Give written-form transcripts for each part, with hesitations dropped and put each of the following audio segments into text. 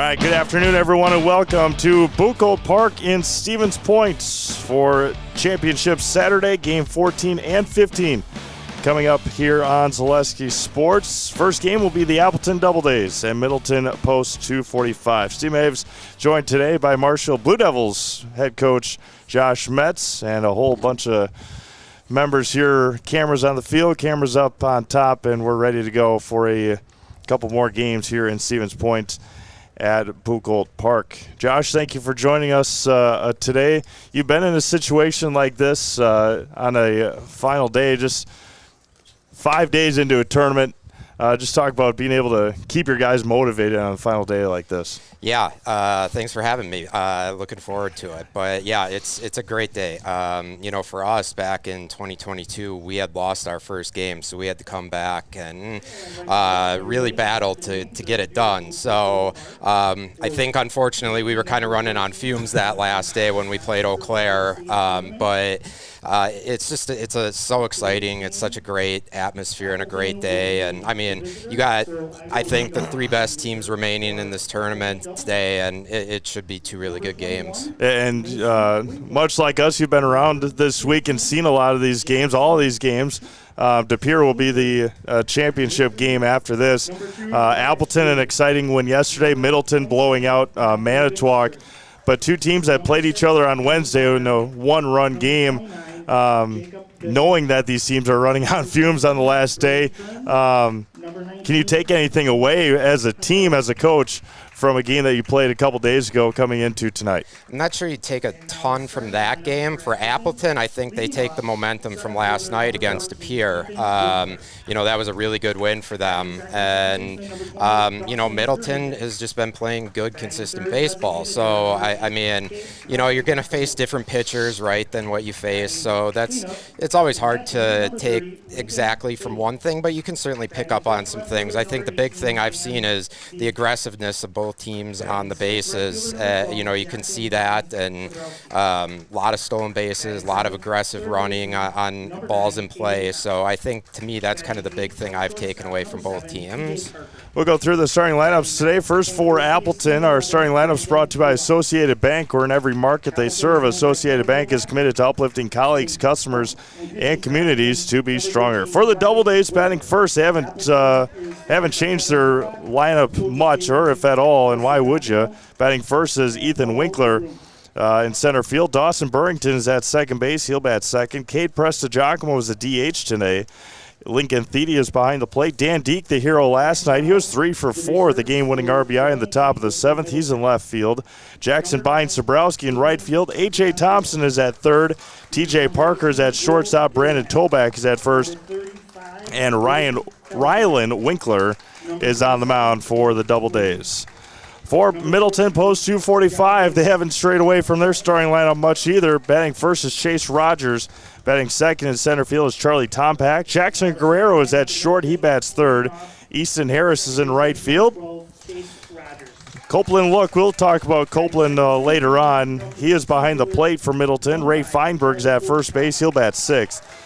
right, good afternoon, everyone, and welcome to Buchholz Park in Stevens Point for Championship Saturday, Game 14 and 15. Coming up here on Zaleski Sports, first game will be the Appleton Doubledays and Middleton Post 245. Steve Maves joined today by Marshall Blue Devils head coach Josh Metz and a whole bunch of members here. Cameras on the field, cameras up on top, and we're ready to go for a couple more games here in Stevens Point at Buchholz Park. Josh, thank you for joining us today. You've been in a situation like this on a final day, just 5 days into a tournament. Just talk about being able to keep your guys motivated on a final day like this. Yeah, thanks for having me. Looking forward to it. But, yeah, it's a great day. For us back in 2022, we had lost our first game, so we had to come back and really battle to get it done. So I think, unfortunately, we were kind of running on fumes that last day when we played Eau Claire. But it's so exciting. It's such a great atmosphere and a great day. And, I mean, you got, I think, the three best teams remaining in this tournament today, and it should be two really good games. And much like us, you've been around this week and seen a lot of these games, all of these games. De Pere will be the championship game after this. Appleton, an exciting win yesterday. Middleton blowing out Manitowoc. But two teams that played each other on Wednesday in a one-run game. Knowing that these teams are running on fumes on the last day, can you take anything away as a team, as a coach, from a game that you played a couple days ago coming into tonight? I'm not sure you take a ton from that game. For Appleton, I think they take the momentum from last night against De Pere. That was a really good win for them. And, Middleton has just been playing good, consistent baseball. So, I mean, you're going to face different pitchers, right, than what you face. So it's always hard to take exactly from one thing, but you can certainly pick up on some things. I think the big thing I've seen is the aggressiveness of both teams on the bases. You can see that, and a lot of stolen bases, a lot of aggressive running on balls in play. So I think, to me, that's kind of the big thing I've taken away from both teams. We'll go through the starting lineups today. First for Appleton, our starting lineups brought to you by Associated Bank, where in every market they serve, Associated Bank is committed to uplifting colleagues, customers, and communities to be stronger. For the Doubledays, batting first, they haven't changed their lineup much, or if at all, and why would you? Batting first is Ethan Winkler in center field. Dawson Burrington is at second base. He'll bat second. Cade Prestigiacomo was the DH today. Lincoln Thede is behind the plate. Dan Deek, the hero last night. He was 3 for 4, the game-winning RBI in the top of the 7th. He's in left field. Jackson Bynes-Sabrowski in right field. A.J. Thompson is at third. T.J. Parker is at shortstop. Brandon Toback is at first. And Rylan Winkler is on the mound for the Doubledays. For Middleton Post 245, they haven't strayed away from their starting lineup much either. Batting first is Chase Rogers. Batting second in center field is Charlie Tompak. Jackson Guerrero is at short. He bats third. Easton Harris is in right field. Copeland Look, we'll talk about Copeland later on. He is behind the plate for Middleton. Ray Feinberg's at first base. He'll bat sixth.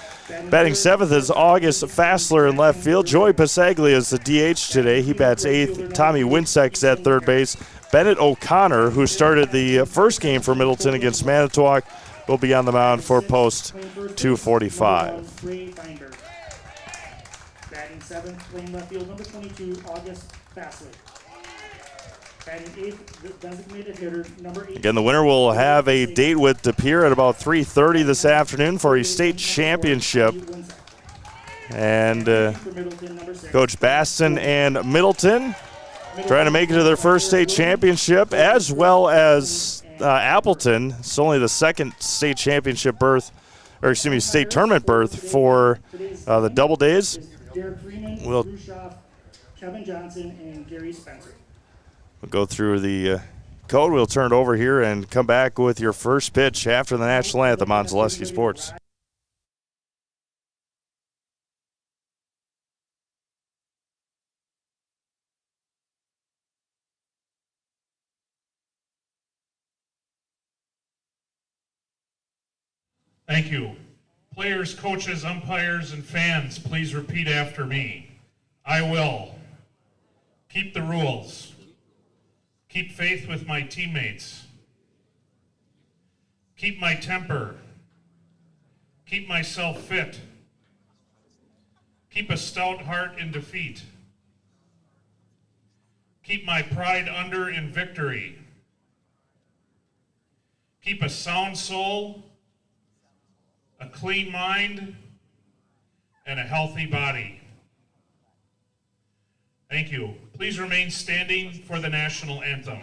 Batting seventh is August Fassler in left field. Joey Pasaglia is the DH today. He bats eighth. Tommy Winsek's at third base. Bennett O'Connor, who started the first game for Middleton against Manitowoc, will be on the mound for Post 245. Batting seventh, playing left field, number 22, August Fassler. Batting eighth, the designated hitter, number 8. Again, the winner will have a date with De Pere at about 3:30 this afternoon for a state championship. And Coach Baston and Middleton trying to make it to their first state championship, as well as Appleton. It's only the second state championship berth, or excuse me, state tournament berth for the Doubledays. We'll Kevin Johnson and Gary Spencer. We'll go through the code. We'll turn it over here and come back with your first pitch after the national anthem on Zaleski Sports. Thank you. Players, coaches, umpires, and fans, please repeat after me. I will keep the rules, Keep faith with my teammates. Keep my temper. Keep myself fit. Keep a stout heart in defeat. Keep my pride under in victory. Keep a sound soul, a clean mind, and a healthy body. Thank you. Please remain standing for the national anthem.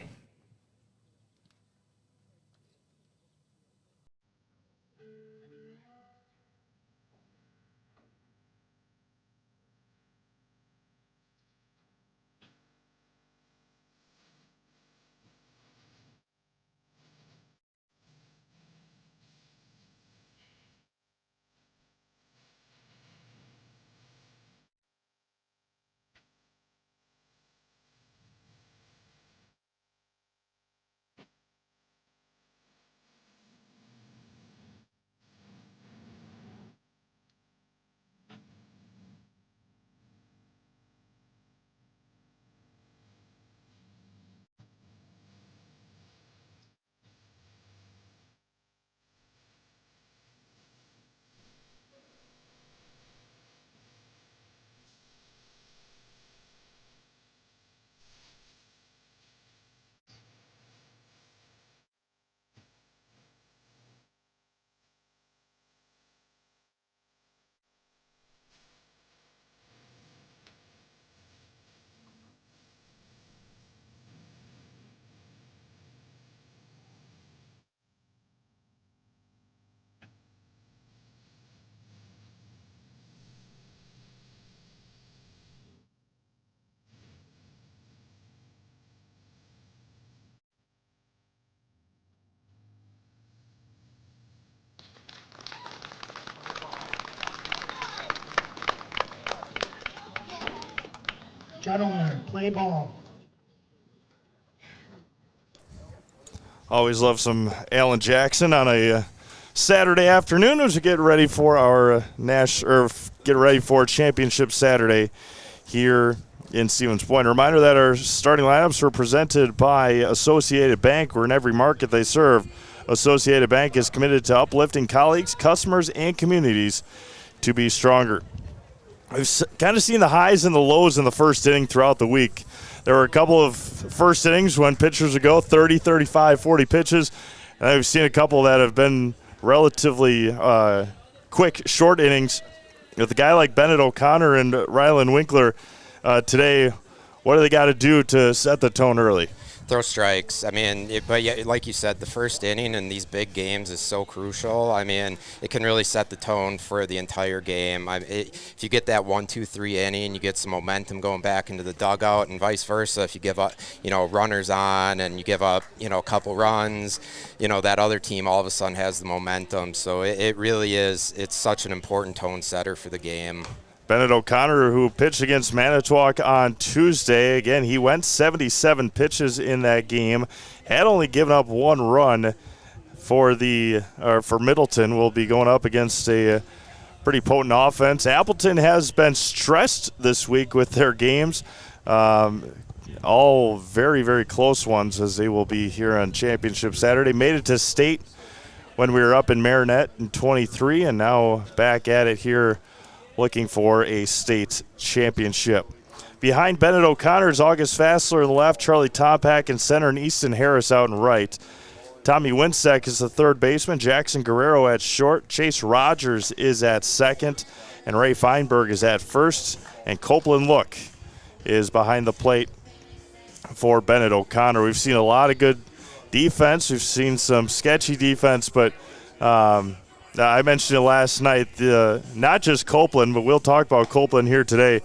Gentlemen, play ball. Always love some Alan Jackson on a Saturday afternoon as we get ready for our get ready for Championship Saturday here in Stevens Point. A reminder that our starting lineups are presented by Associated Bank, where in every market they serve, Associated Bank is committed to uplifting colleagues, customers, and communities to be stronger. We've kind of seen the highs and the lows in the first inning throughout the week. There were a couple of first innings when pitchers would go 30, 35, 40 pitches. And I've seen a couple that have been relatively quick, short innings. With a guy like Bennett O'Connor and Rylan Winkler today, what do they got to do to set the tone early? Throw strikes. I mean, but yeah, like you said, the first inning in these big games is so crucial. I mean, it can really set the tone for the entire game. If you get that 1, 2, 3 inning, you get some momentum going back into the dugout, and vice versa. If you give up, runners on, and you give up, a couple runs, that other team all of a sudden has the momentum. So it really is. It's such an important tone setter for the game. Bennett O'Connor, who pitched against Manitowoc on Tuesday. Again, he went 77 pitches in that game. Had only given up 1 run for Middleton. Will be going up against a pretty potent offense. Appleton has been stressed this week with their games. All very, very close ones, as they will be here on Championship Saturday. Made it to state when we were up in Marinette in 23, and now back at it here looking for a state championship. Behind Bennett O'Connor is August Fassler in the left, Charlie Topak in center, and Easton Harris out in right. Tommy Winsek is the third baseman, Jackson Guerrero at short, Chase Rogers is at second, and Ray Feinberg is at first, and Copeland Look is behind the plate for Bennett O'Connor. We've seen a lot of good defense. We've seen some sketchy defense, but I mentioned it last night, not just Copeland, but we'll talk about Copeland here today.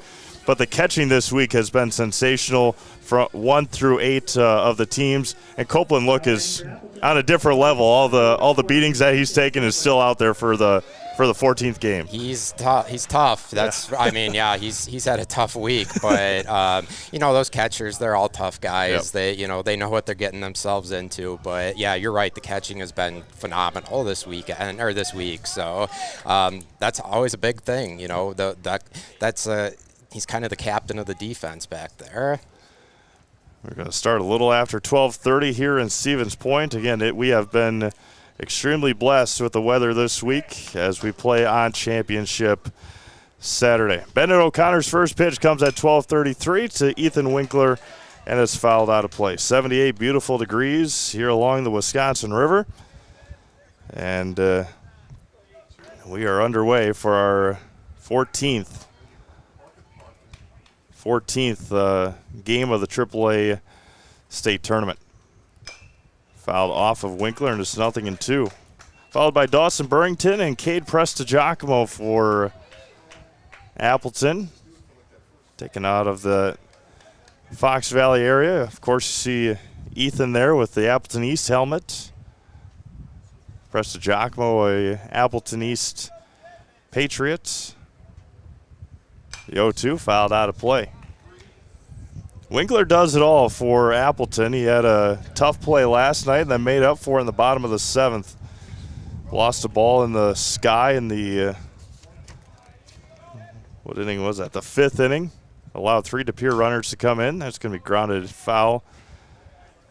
But the catching this week has been sensational from 1 through 8 of the teams. And Copeland Look is on a different level. All the beatings that he's taken is still out there for the 14th game. He's tough. He's tough. That's I mean, yeah, he's had a tough week, but those catchers, they're all tough guys. Yep. They know what they're getting themselves into. But yeah, you're right. The catching has been phenomenal this week. So that's always a big thing. He's kind of the captain of the defense back there. We're going to start a little after 12:30 here in Stevens Point. Again, we have been extremely blessed with the weather this week as we play on Championship Saturday. Bennett O'Connor's first pitch comes at 12:33 to Ethan Winkler, and it's fouled out of play. 78 beautiful degrees here along the Wisconsin River. And we are underway for our 14th game of the AAA state tournament. Fouled off of Winkler, and it's 0-2. Followed by Dawson Burrington and Cade Prestigiacomo for Appleton. Taken out of the Fox Valley area. Of course, you see Ethan there with the Appleton East helmet. Prestigiacomo, a Appleton East Patriots. The 0-2 fouled out of play. Winkler does it all for Appleton. He had a tough play last night and then made up for it in the bottom of the 7th. Lost a ball in the sky in the, what inning was that? The 5th inning. Allowed 3 De Pere runners to come in. That's going to be grounded foul.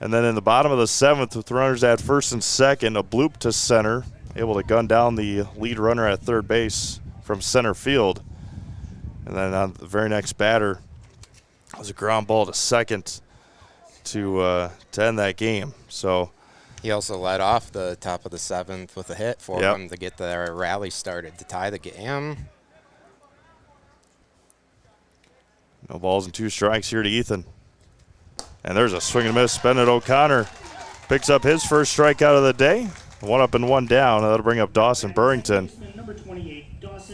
And then in the bottom of the 7th, with runners at first and second, a bloop to center, able to gun down the lead runner at third base from center field. And then on the very next batter was a ground ball to second to end that game. So he also led off the top of the 7th with a hit for them to get the rally started to tie the game. No balls and 2 strikes here to Ethan. And there's a swing and miss. Bennett O'Connor picks up his first strikeout of the day. 1 up and 1 down. That'll bring up Dawson Burrington.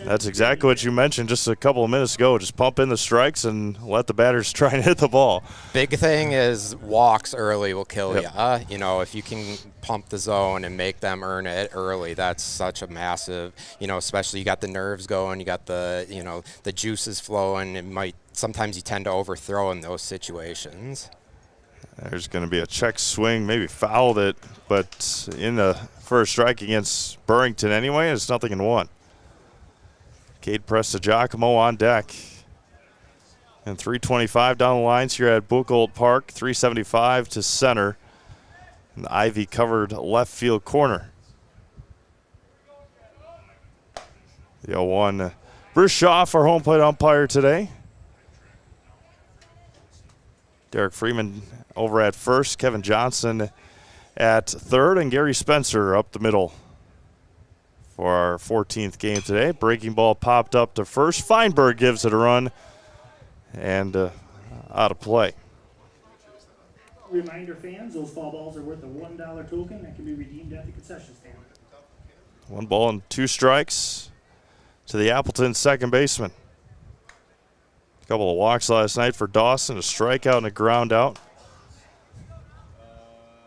That's exactly what you mentioned just a couple of minutes ago. Just pump in the strikes and let the batters try and hit the ball. Big thing is walks early will kill you. You know, if you can pump the zone and make them earn it early, that's such a massive, especially you got the nerves going, you got the, the juices flowing. It might, sometimes you tend to overthrow in those situations. There's going to be a check swing, maybe fouled it, but in the first strike against Burrington anyway, it's 0-1. Cade Prestigiacomo on deck. And 325 down the lines here at Buchholz Park, 375 to center. In the ivy-covered left field corner. The 0-1. Bruce Schaff, our home plate umpire today. Derek Freeman over at first, Kevin Johnson at third, and Gary Spencer up the middle for our 14th game today. Breaking ball popped up to first. Feinberg gives it a run and out of play. Reminder fans, those foul balls are worth a $1 token that can be redeemed at the concession stand. 1 ball and 2 strikes to the Appleton second baseman. A couple of walks last night for Dawson, a strikeout and a ground out.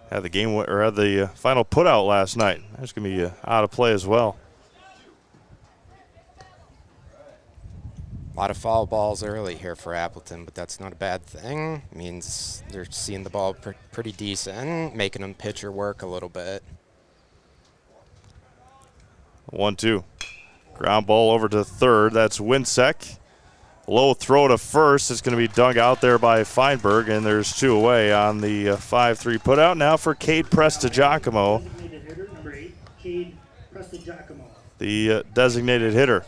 Had the final put out last night. That's going to be out of play as well. A lot of foul balls early here for Appleton, but that's not a bad thing. It means they're seeing the ball pretty decent, making them pitcher work a little bit. 1-2. Ground ball over to third. That's Winsek. Low throw to first. It's going to be dug out there by Feinberg, and there's 2 away on the 5-3 putout. Now for Cade Prestigiacomo. Designated hitter, number 8, Cade Prestigiacomo. The designated hitter.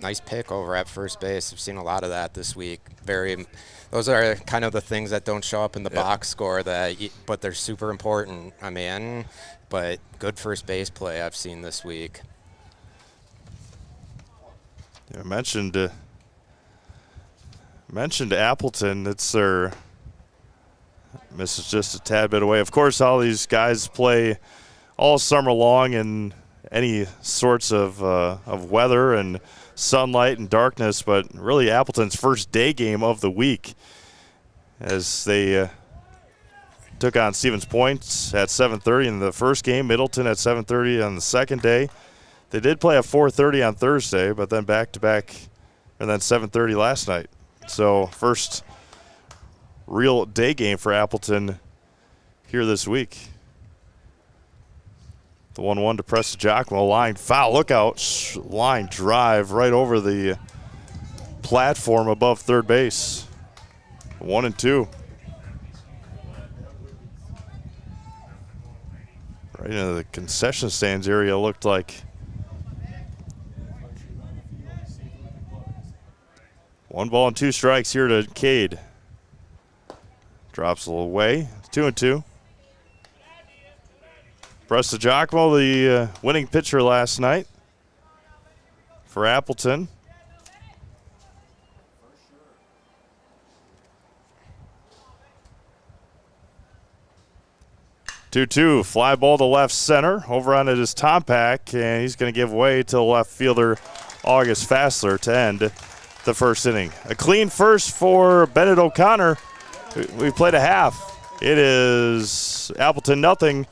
Nice pick over at first base. I've seen a lot of that this week. Those are kind of the things that don't show up in the box score, but they're super important. But good first base play I've seen this week. I mentioned Appleton. It's their This is just a tad bit away. Of course, all these guys play all summer long in any sorts of weather and sunlight and darkness, but really Appleton's first day game of the week as they took on Stevens Point at 7:30 in the first game, Middleton at 7:30 on the second day. They did play at 4:30 on Thursday, but then back-to-back, and then 7:30 last night. So first real day game for Appleton here this week. The 1-1 to Prestigiacomo, line foul, look out, line drive right over the platform above third base. 1-2. Right into the concession stands area, looked like. 1 ball and 2 strikes here to Cade. Drops a little way. 2-2. Presta Giacomo, the winning pitcher last night for Appleton. Two, fly ball to left center. Over on it is Tompack, and he's going to give way to left fielder August Fassler to end the first inning. A clean first for Bennett O'Connor. We played a half. It is Appleton nothing.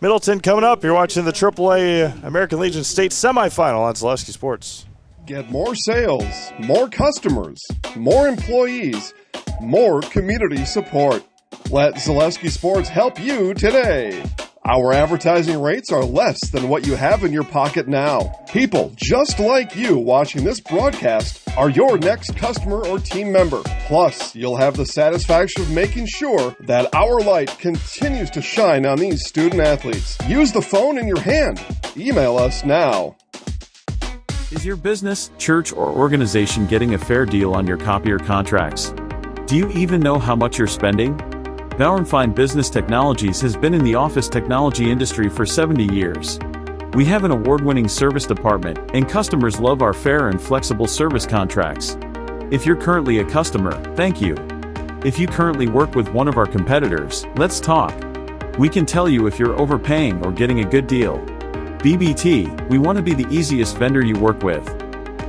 Middleton coming up. You're watching the AAA American Legion State Semifinal on Zaleski Sports. Get more sales, more customers, more employees, more community support. Let Zaleski Sports help you today. Our advertising rates are less than what you have in your pocket now. People just like you watching this broadcast are your next customer or team member. Plus, you'll have the satisfaction of making sure that our light continues to shine on these student athletes. Use the phone in your hand. Email us now. Is your business, church, or organization getting a fair deal on your copier contracts? Do you even know how much you're spending? Bauer & Fine Business Technologies has been in the office technology industry for 70 years. We have an award-winning service department, and customers love our fair and flexible service contracts. If you're currently a customer, thank you. If you currently work with one of our competitors, let's talk. We can tell you if you're overpaying or getting a good deal. BBT, we want to be the easiest vendor you work with.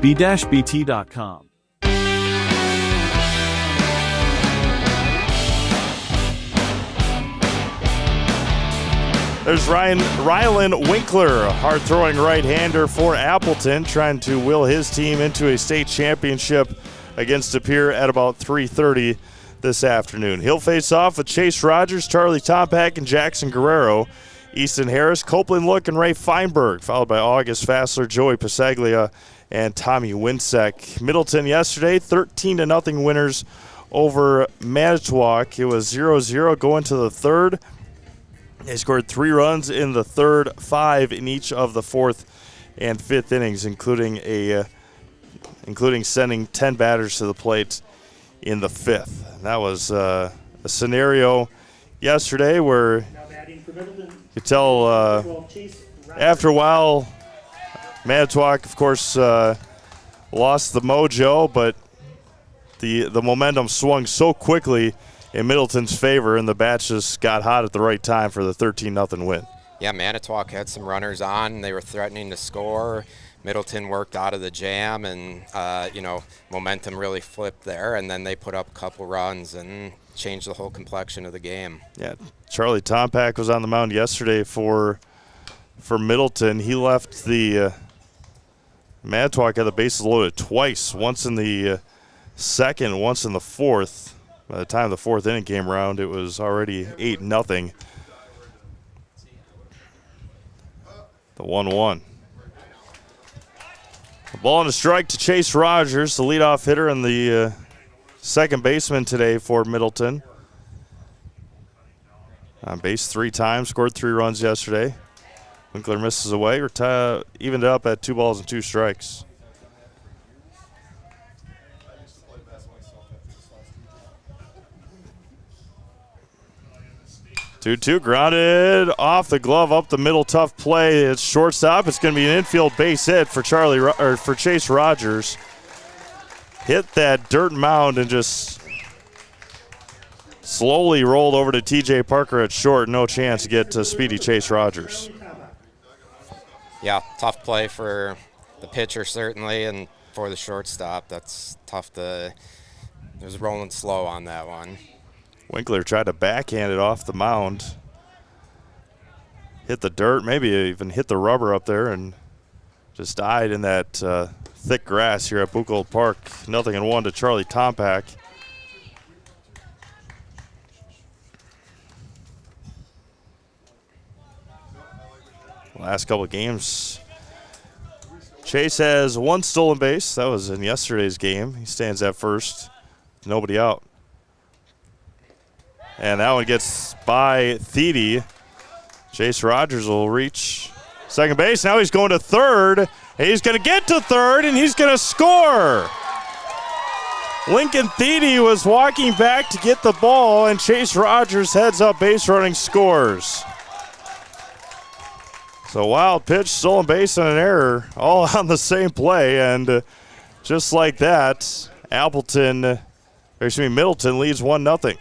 b-bt.com. There's Rylan Winkler, a hard-throwing right-hander for Appleton, trying to will his team into a state championship against De Pere at about 3:30 this afternoon. He'll face off with Chase Rogers, Charlie Tompack, and Jackson Guerrero. Easton Harris, Copeland Look, and Ray Feinberg, followed by August Fassler, Joey Pasaglia, and Tommy Winsek. Middleton yesterday, 13-0 winners over Manitowoc. It was 0-0 going to the third. They scored 3 runs in the third, 5 in each of the fourth and fifth innings, including sending 10 batters to the plate in the fifth. And that was a scenario yesterday where you could tell after a while, Manitowoc, of course, lost the mojo, but the momentum swung so quickly in Middleton's favor, and the bats just got hot at the right time for the 13-0 win. Yeah, Manitowoc had some runners on. They were threatening to score. Middleton worked out of the jam, and, momentum really flipped there, and then they put up a couple runs and changed the whole complexion of the game. Yeah, Charlie Tompack was on the mound yesterday for Middleton. He left the Manitowoc had the bases loaded twice, once in the second, once in the fourth. By the time the fourth inning came around, it was already 8-0. The 1-1. A ball and a strike to Chase Rogers, the leadoff hitter and the second baseman today for Middleton. On base 3 times, scored 3 runs yesterday. Winkler misses away, evened it up at 2 balls and 2 strikes. 2-2, grounded off the glove, up the middle, tough play. It's shortstop. It's going to be an infield base hit for for Chase Rogers. Hit that dirt mound and just slowly rolled over to T.J. Parker at short. No chance to get to speedy Chase Rogers. Yeah, tough play for the pitcher certainly, and for the shortstop, that's tough to. It was rolling slow on that one. Winkler tried to backhand it off the mound. Hit the dirt, maybe even hit the rubber up there, and just died in that thick grass here at Buchholz Park. 0-1 to Charlie Tompack. Last couple of games, Chase has 1 stolen base. That was in yesterday's game. He stands at first. Nobody out. And that one gets by Thede. Chase Rogers will reach second base. Now he's going to third. And he's going to get to third, and he's going to score. Lincoln Thede was walking back to get the ball, and Chase Rogers heads up base running, scores. So wild pitch, stolen base, and an error, all on the same play, and just like that, Middleton leads 1-0.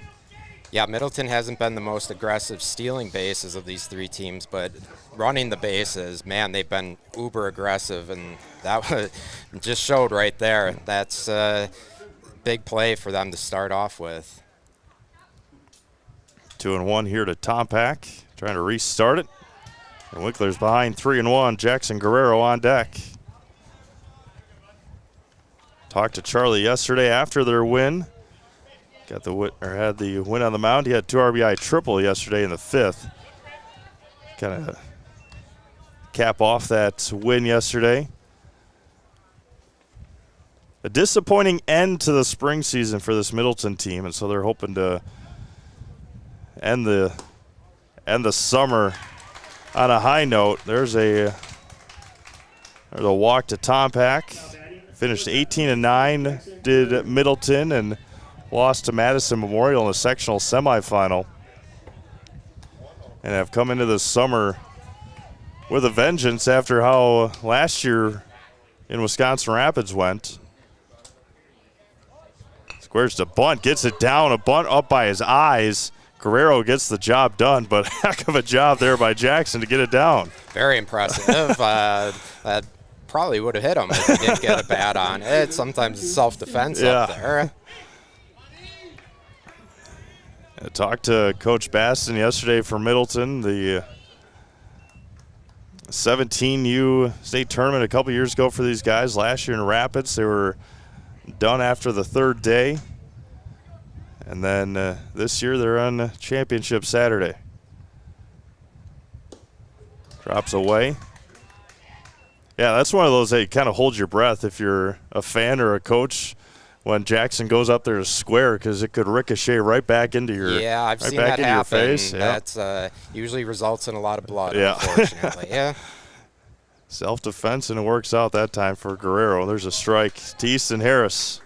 Yeah, Middleton hasn't been the most aggressive stealing bases of these three teams, but running the bases, man, they've been uber aggressive, and that just showed right there. That's a big play for them to start off with. 2-1 here to Tompak, trying to restart it. And Winkler's behind 3-1. Jackson Guerrero on deck. Talked to Charlie yesterday after their win. Had the win on the mound. He had 2 RBI triple yesterday in the 5th. Kind of cap off that win yesterday. A disappointing end to the spring season for this Middleton team, and so they're hoping to end the summer on a high note. There's a walk to Tompak. Finished 18-9, did Middleton, and lost to Madison Memorial in the sectional semifinal. And have come into the summer with a vengeance after how last year in Wisconsin Rapids went. Squares to bunt, gets it down, a bunt up by his eyes. Guerrero gets the job done, but heck of a job there by Jackson to get it down. Very impressive. Probably would have hit him if he didn't get a bat on it. Sometimes it's self-defense up there. I talked to Coach Baston yesterday for Middleton. The 17U state tournament a couple years ago for these guys. Last year in Rapids, they were done after the 3rd day. And then this year they're on championship Saturday. Drops away. Yeah, that's one of those that you kind of hold your breath if you're a fan or a coach when Jackson goes up there to square, because it could ricochet right back into your face. Yeah, I've seen that happen. That's usually results in a lot of blood, unfortunately. Yeah. Self-defense, and it works out that time for Guerrero. There's a strike to Easton Harris.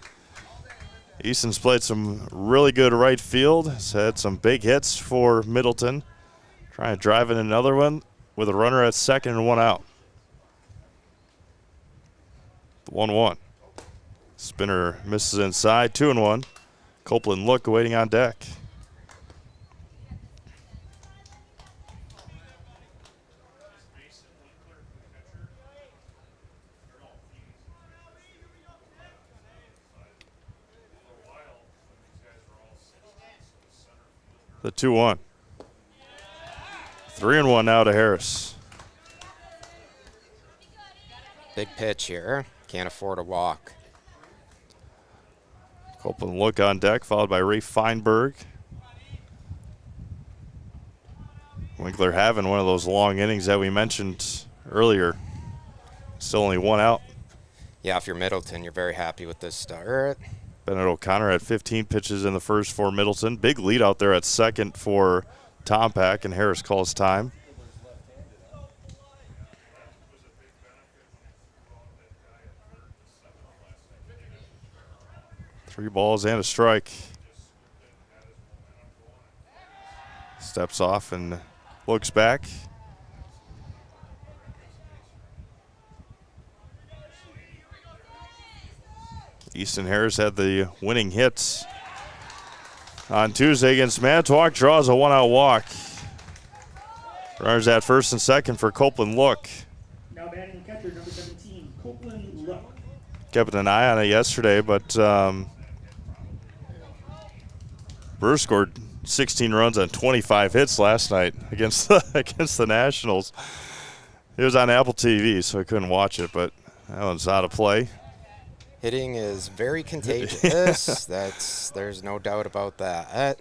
Easton's played some really good right field. Has had some big hits for Middleton. Trying to drive in another one with a runner at second and 1 out. 1-1. Spinner misses inside, 2-1. Copeland look waiting on deck. The 2-1. 3-1 now to Harris. Big pitch here. Can't afford a walk. Copeland look on deck, followed by Ray Feinberg. Winkler having one of those long innings that we mentioned earlier. Still only 1 out. Yeah, if you're Middleton, you're very happy with this start. Bennett O'Connor had 15 pitches in the first for Middleton. Big lead out there at second for Tompak, and Harris calls time. Three balls and a strike. Steps off and looks back. Easton Harris had the winning hits on Tuesday against Manitowoc. Draws a 1-out walk. Runners at first and second for Copeland Look. Now batting the catcher, number 17, Copeland Look. Kept an eye on it yesterday, but Burr scored 16 runs on 25 hits last night against the Nationals. It was on Apple TV, so I couldn't watch it, but that one's out of play. Hitting is very contagious. There's no doubt about that.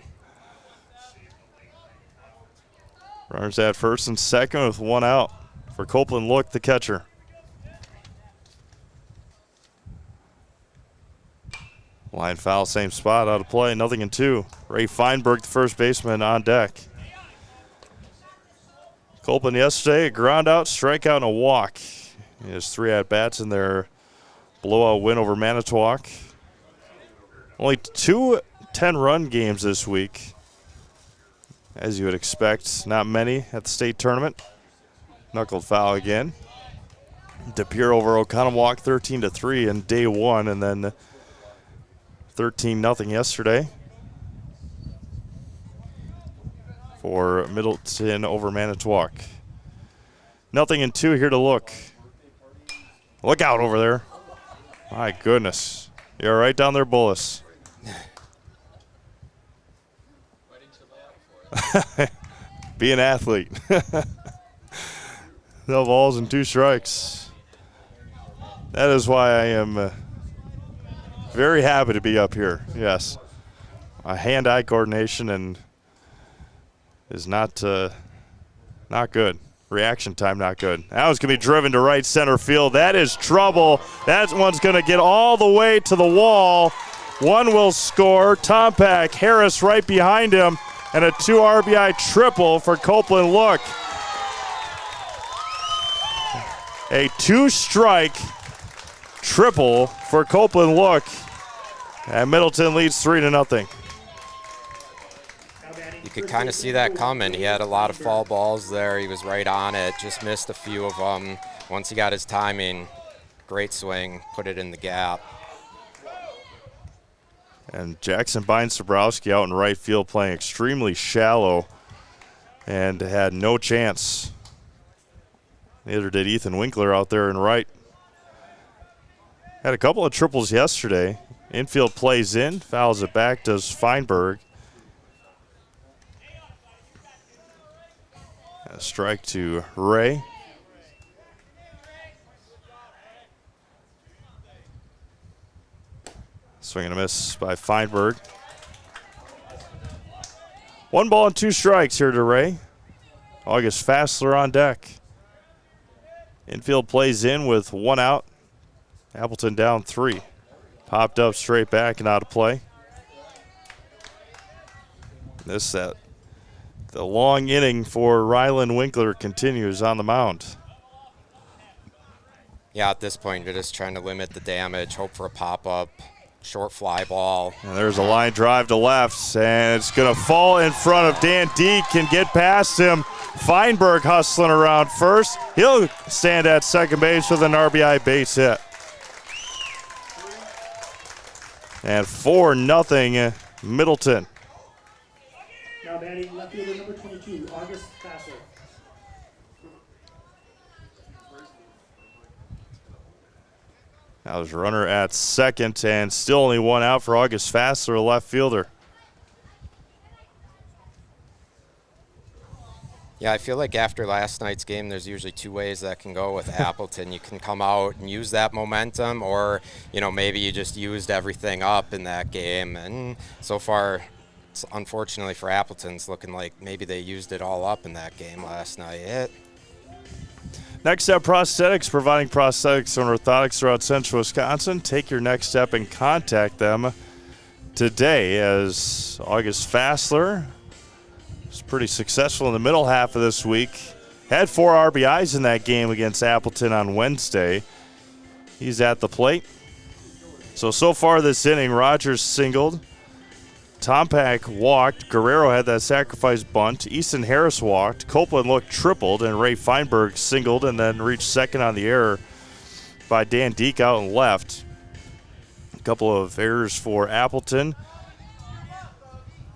Runners at first and second with 1 out for Copeland Look, the catcher. Line foul, same spot, out of play, 0-2. Ray Feinberg, the first baseman, on deck. Copeland yesterday, a ground out, strikeout, and a walk. He has 3 at-bats in their blowout win over Manitowoc. Only 2 10-run games this week, as you would expect. Not many at the state tournament. Knuckled foul again. DePere over Oconomowoc 13-3 in day 1, and then 13-0 yesterday for Middleton over Manitowoc. 0-2 here to look. Look out over there. My goodness. You're right down there, Bullis. Be an athlete. No balls and 2 strikes. That is why I am very happy to be up here. Yes. My hand-eye coordination and is not good. Reaction time not good. That one's going to be driven to right center field. That is trouble. That one's going to get all the way to the wall. One will score. Tompak, Harris right behind him, and a 2 RBI triple for Copeland Look. A 2-strike triple for Copeland Look. And Middleton leads 3-0. You could kind of see that coming. He had a lot of foul balls there. He was right on it. Just missed a few of them. Once he got his timing, great swing, put it in the gap. And Jackson Bine-Sobrowski out in right field playing extremely shallow and had no chance. Neither did Ethan Winkler out there in right. Had a couple of triples yesterday. Infield plays in, fouls it back, does Feinberg. A strike to Ray. Swing and a miss by Feinberg. 1 ball and 2 strikes here to Ray. August Fassler on deck. Infield plays in with 1 out. Appleton down 3. Popped up straight back and out of play. The long inning for Rylan Winkler continues on the mound. Yeah, at this point, you're just trying to limit the damage, hope for a pop-up, short fly ball. And there's a line drive to left, and it's going to fall in front of Dan Deek, can get past him. Feinberg hustling around first. He'll stand at second base with an RBI base hit. And 4-0 Middleton. Now batting left fielder number 22, August Fassler. Now there's a runner at second, and still only 1 out for August Fassler, a left fielder. Yeah, I feel like after last night's game, there's usually 2 ways that can go with Appleton. You can come out and use that momentum, or, maybe you just used everything up in that game. And so far, unfortunately for Appleton, it's looking like maybe they used it all up in that game last night. Next Step Prosthetics, providing prosthetics and orthotics throughout central Wisconsin. Take your next step and contact them today, as August Fassler was pretty successful in the middle half of this week. Had 4 RBIs in that game against Appleton on Wednesday. He's at the plate. So far this inning, Rogers singled. Tompak walked. Guerrero had that sacrifice bunt. Easton Harris walked. Copeland Look tripled, and Ray Feinberg singled and then reached second on the error by Dan Deek out and left. A couple of errors for Appleton.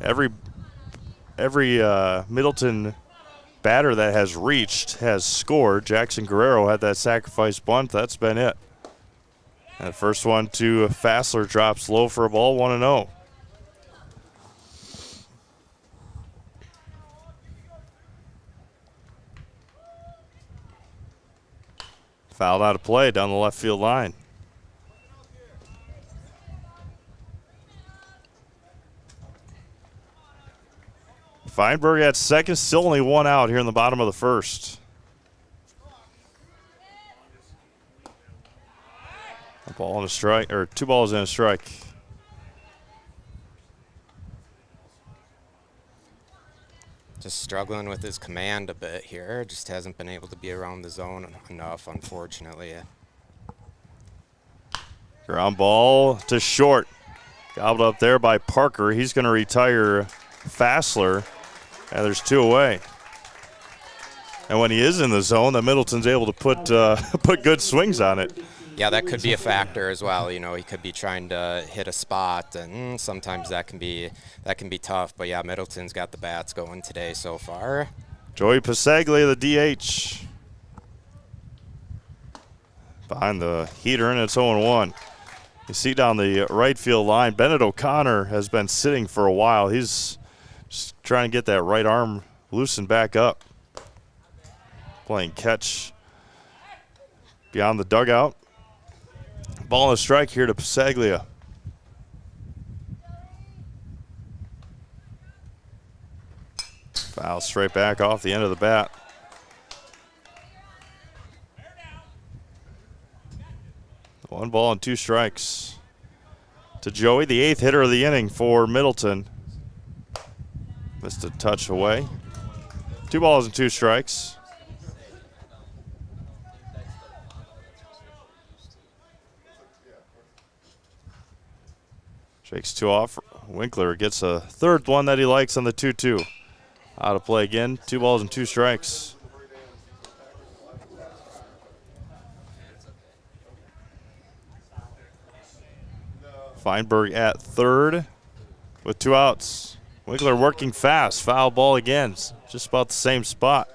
Every Middleton batter that has reached has scored. Jackson Guerrero had that sacrifice bunt. That's been it. That first one to Fassler drops low for a ball, 1-0. Fouled out of play down the left field line. Feinberg at second, still only 1 out here in the bottom of the first. A ball and a strike, or 2 balls and a strike. Just struggling with his command a bit here. Just hasn't been able to be around the zone enough, unfortunately. Ground ball to short. Gobbled up there by Parker. He's going to retire Fassler. And there's 2 away. And when he is in the zone, the Middleton's able to put good swings on it. Yeah, that could be a factor as well. You know, he could be trying to hit a spot, and sometimes that can be tough. But yeah, Middleton's got the bats going today so far. Joey Pasaglia, the DH. Behind the heater, and it's 0-1. You see down the right field line, Bennett O'Connor has been sitting for a while. He's just trying to get that right arm loosened back up. Playing catch beyond the dugout. Ball and a strike here to Pasaglia. Foul straight back off the end of the bat. One ball and 2 strikes to Joey, the 8th hitter of the inning for Middleton. Missed a touch away. 2 balls and 2 strikes. Shakes 2 off. Winkler gets a 3rd one that he likes on the 2-2. Out of play again. 2 balls and 2 strikes. Feinberg at 3rd with 2 outs. Winkler working fast. Foul ball again. Just about the same spot.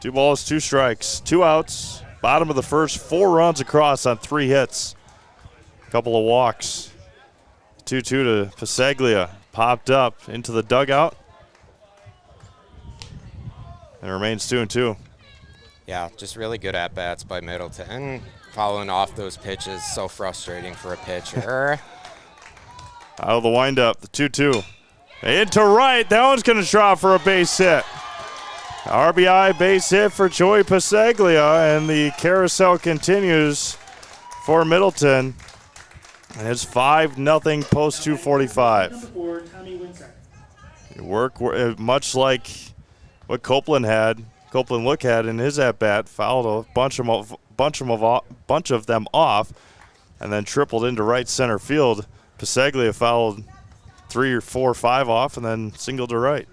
2 balls, 2 strikes. 2 outs. Bottom of the first. 4 runs across on 3 hits. Couple of walks. 2-2 to Pasaglia. Popped up into the dugout. And it remains 2-2. Yeah, just really good at-bats by Middleton. Following off those pitches, so frustrating for a pitcher. Out of the windup, the 2-2. Into right. That one's going to drop for a base hit. RBI base hit for Joey Pasaglia, and the carousel continues for Middleton. And it's 5-0 post 245. Work much like what Copeland Look had in his at bat, fouled a bunch of them off, and then tripled into right center field. Pasaglia fouled 3 or 4 or 5 off, and then singled to right.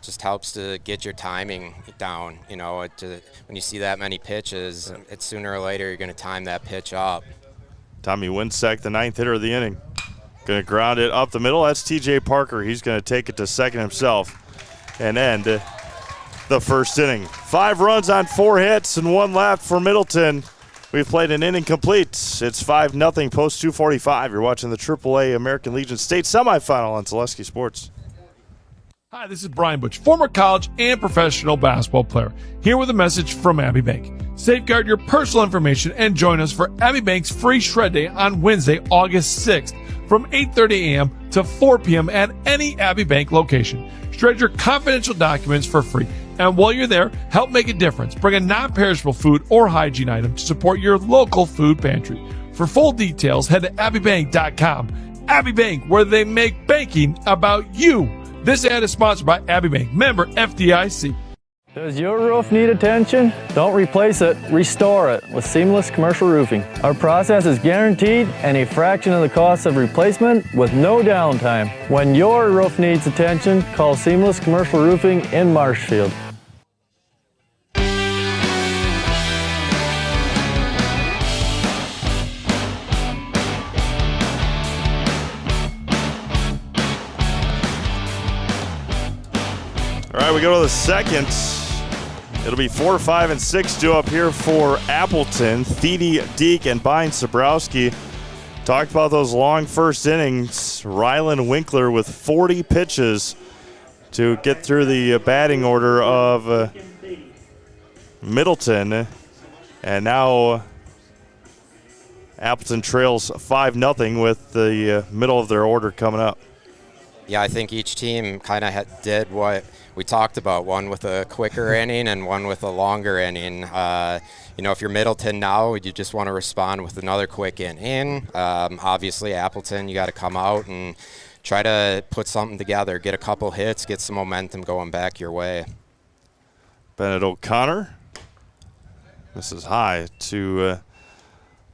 Just helps to get your timing down. You know, when you see that many pitches, it's sooner or later you're going to time that pitch up. Tommy Winsack, the 9th hitter of the inning. Going to ground it up the middle. That's TJ Parker. He's going to take it to second himself and end the first inning. 5 runs on 4 hits and 1 left for Middleton. We've played an inning complete. It's 5-0 post 245. You're watching the AAA American Legion State Semifinal on Zaleski Sports. Hi, this is Brian Butch, former college and professional basketball player, here with a message from Abbey Bank. Safeguard your personal information and join us for Abbey Bank's free shred day on Wednesday, August 6th from 8:30 a.m. to 4 p.m. at any Abbey Bank location. Shred your confidential documents for free. And while you're there, help make a difference. Bring a non-perishable food or hygiene item to support your local food pantry. For full details, head to abbeybank.com. Abbey Bank, where they make banking about you. This ad is sponsored by Abbey Bank, member FDIC. Does your roof need attention? Don't replace it, restore it with Seamless Commercial Roofing. Our process is guaranteed and a fraction of the cost of replacement with no downtime. When your roof needs attention, call Seamless Commercial Roofing in Marshfield. All right, we go to the second. It'll be 4, 5, and 6 due up here for Appleton. Thede, Deke, and Bine Sabrowski. Talked about those long first innings. Rylan Winkler with 40 pitches to get through the batting order of Middleton. And now Appleton trails 5-0 with the middle of their order coming up. Yeah, I think each team kind of did what we talked about, one with a quicker inning and one with a longer inning. If you're Middleton now, you just want to respond with another quick inning. Obviously, Appleton, you got to come out and try to put something together, get a couple hits, get some momentum going back your way. Bennett O'Connor. This is high to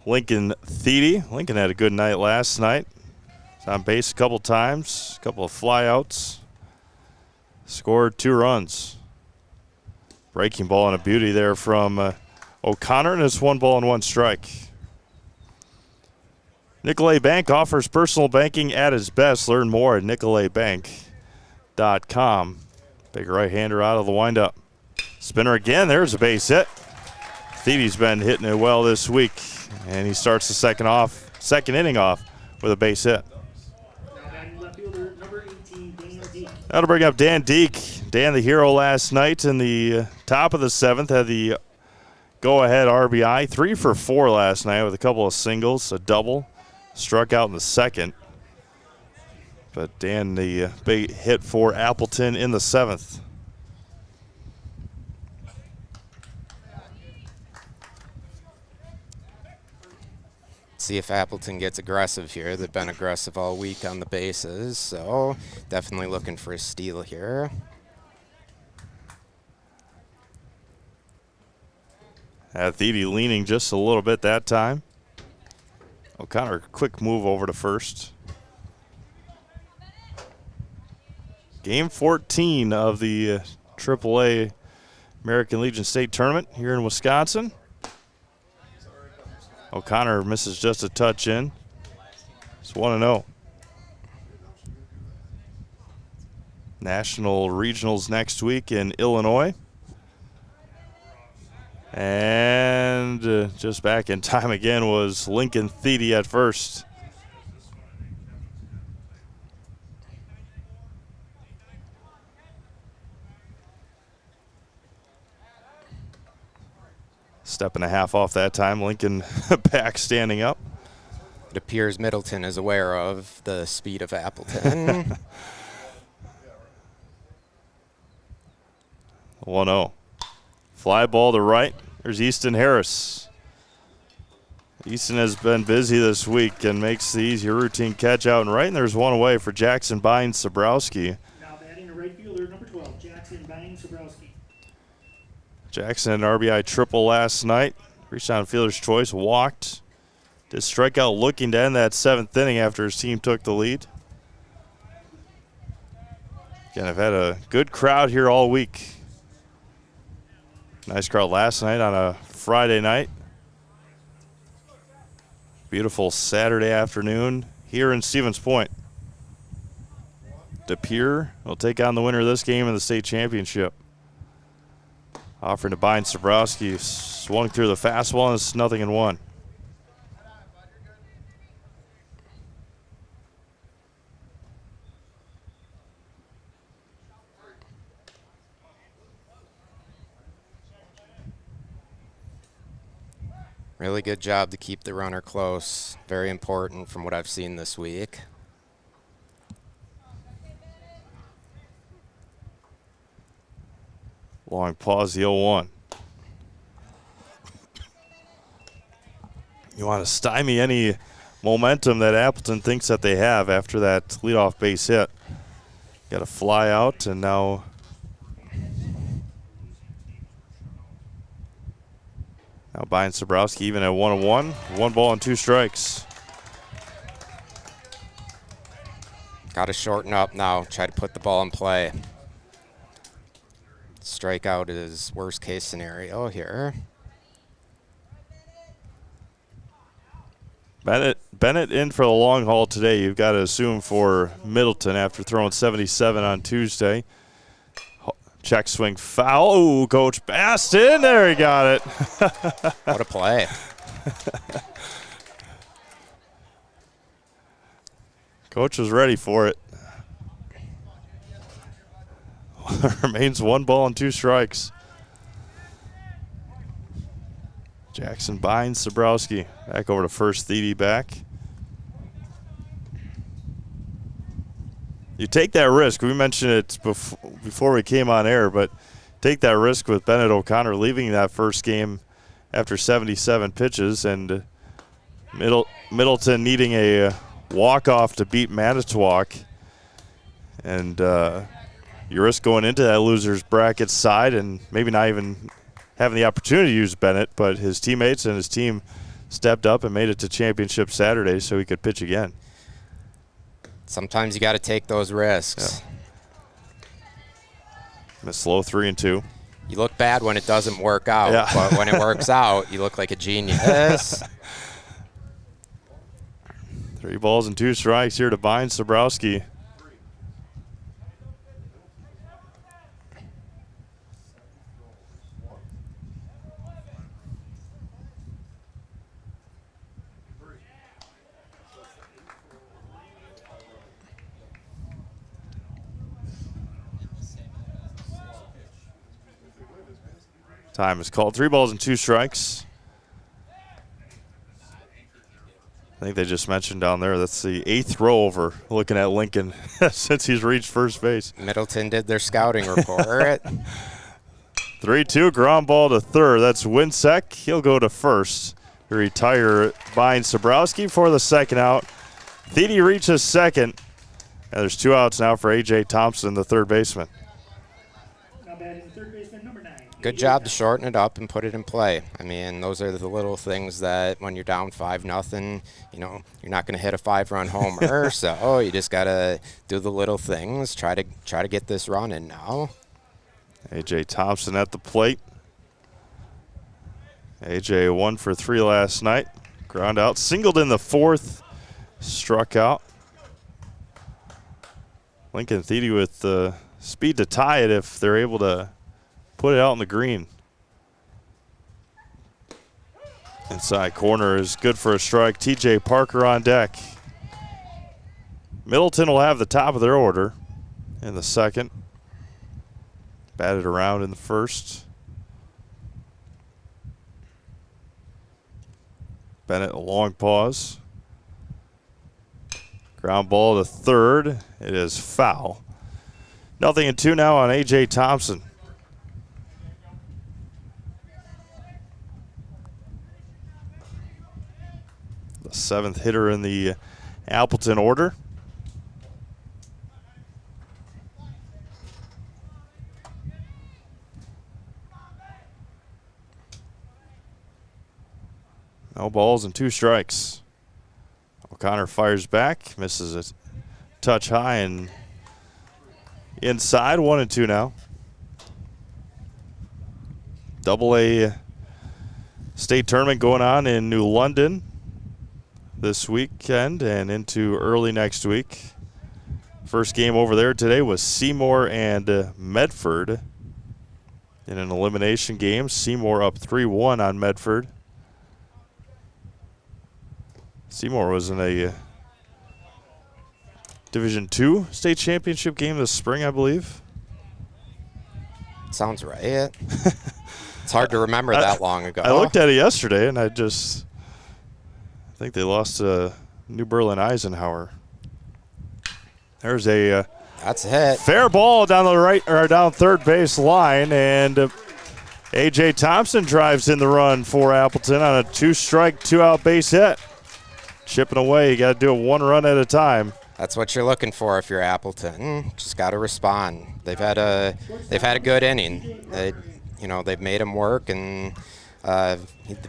Lincoln Thiede. Lincoln had a good night last night. He's on base a couple times, a couple of flyouts. Scored 2 runs. Breaking ball and a beauty there from O'Connor, and it's 1 ball and 1 strike. Nicolet Bank offers personal banking at its best. Learn more at nicoletbank.com. Big right-hander out of the windup. Spinner again. There's a base hit. Thiede's been hitting it well this week, and he starts the second inning off with a base hit. That'll bring up Dan Deek. Dan, the hero last night in the top of the 7th, had the go-ahead RBI. 3 for 4 last night with a couple of singles, a double. Struck out in the 2nd. But Dan, the big hit for Appleton in the 7th. See if Appleton gets aggressive here. They've been aggressive all week on the bases, so definitely looking for a steal here. Had Thiede leaning just a little bit that time. O'Connor, quick move over to first. Game 14 of the AAA American Legion State Tournament here in Wisconsin. O'Connor misses just a touch in. It's 1-0. National Regionals next week in Illinois. And just back in time again was Lincoln Thiede at first. Step and a half off that time. Lincoln back standing up. It appears Middleton is aware of the speed of Appleton. 1-0. Fly ball to right. There's Easton Harris. Easton has been busy this week and makes the easy routine catch out and right. And there's one away for Jackson Bynes-Sabrowski. Now batting the right fielder, number 12, Jackson Bynes-Sabrowski. Jackson had an RBI triple last night. Reached on fielder's choice, walked. Did strike out looking to end that 7th inning after his team took the lead. Again, I've had a good crowd here all week. Nice crowd last night on a Friday night. Beautiful Saturday afternoon here in Stevens Point. De Pere will take on the winner of this game in the state championship. Offering to Bynes-Sabrowski, swung through the fastball, and it's 0-1. Really good job to keep the runner close. Very important from what I've seen this week. Long pause, the 0-1. You want to stymie any momentum that Appleton thinks that they have after that leadoff base hit. Got a fly out, and now Bynes-Sabrowski even at 1-1. 1 ball and 2 strikes. Got to shorten up now. Try to put the ball in play. Strikeout is worst case scenario here. Bennett in for the long haul today. You've got to assume for Middleton after throwing 77 on Tuesday. Check swing foul. Oh, Coach Baston. There, he got it. What a play. Coach was ready for it. Remains 1 ball and 2 strikes. Jackson Bynes-Sabrowski back over to first. Thiede back. You take that risk. We mentioned it before we came on air, but take that risk with Bennett O'Connor leaving that first game after 77 pitches, and Middleton needing a walk-off to beat Manitowoc And you risk going into that loser's bracket side and maybe not even having the opportunity to use Bennett, but his teammates and his team stepped up and made it to championship Saturday so he could pitch again. Sometimes you got to take those risks. Yeah. A slow 3-2. You look bad when it doesn't work out, yeah. but when it works out, you look like a genius. 3 balls and 2 strikes here to Vine Sobrowski. Time is called. 3 balls and 2 strikes. I think they just mentioned down there that's the 8th row over looking at Lincoln since he's reached first base. Middleton did their scouting report. 3-2, ground ball to third. That's Winsek. He'll go to first to retire Vine Sobrowski for the second out. Thede reaches second. And there's 2 outs now for A.J. Thompson, the third baseman. Now batting third baseman number 9. Good job to shorten it up and put it in play. I mean, those are the little things that when you're down 5-0, you know, you're not going to hit a 5-run homer. So you just got to do the little things. Try to get this run in now. A.J. Thompson at the plate. A.J. 1 for 3 last night. Ground out, singled in the 4th, struck out. Lincoln Thede with the speed to tie it if they're able to put it out in the green. Inside corner is good for a strike. T.J. Parker on deck. Middleton will have the top of their order in the second. Batted around in the first. Bennett a long pause. Ground ball to third. It is foul. 0-2 now on A.J. Thompson. The 7th hitter in the Appleton order. No balls and 2 strikes. O'Connor fires back, misses a touch high and inside. 1-2 now. AA state tournament going on in New London this weekend and into early next week. First game over there today was Seymour and Medford in an elimination game. Seymour up 3-1 on Medford. Seymour was in a Division II state championship game this spring, I believe. Sounds right. It's hard to remember that long ago. I looked at it yesterday, and I think they lost to New Berlin Eisenhower. There's a that's a hit. Fair ball down the right or down third base line, and A.J. Thompson drives in the run for Appleton on a 2-strike, 2-out base hit. Chipping away, you got to do it 1 run at a time. That's what you're looking for if you're Appleton. Just got to respond. They've had a good inning. They've made him work, and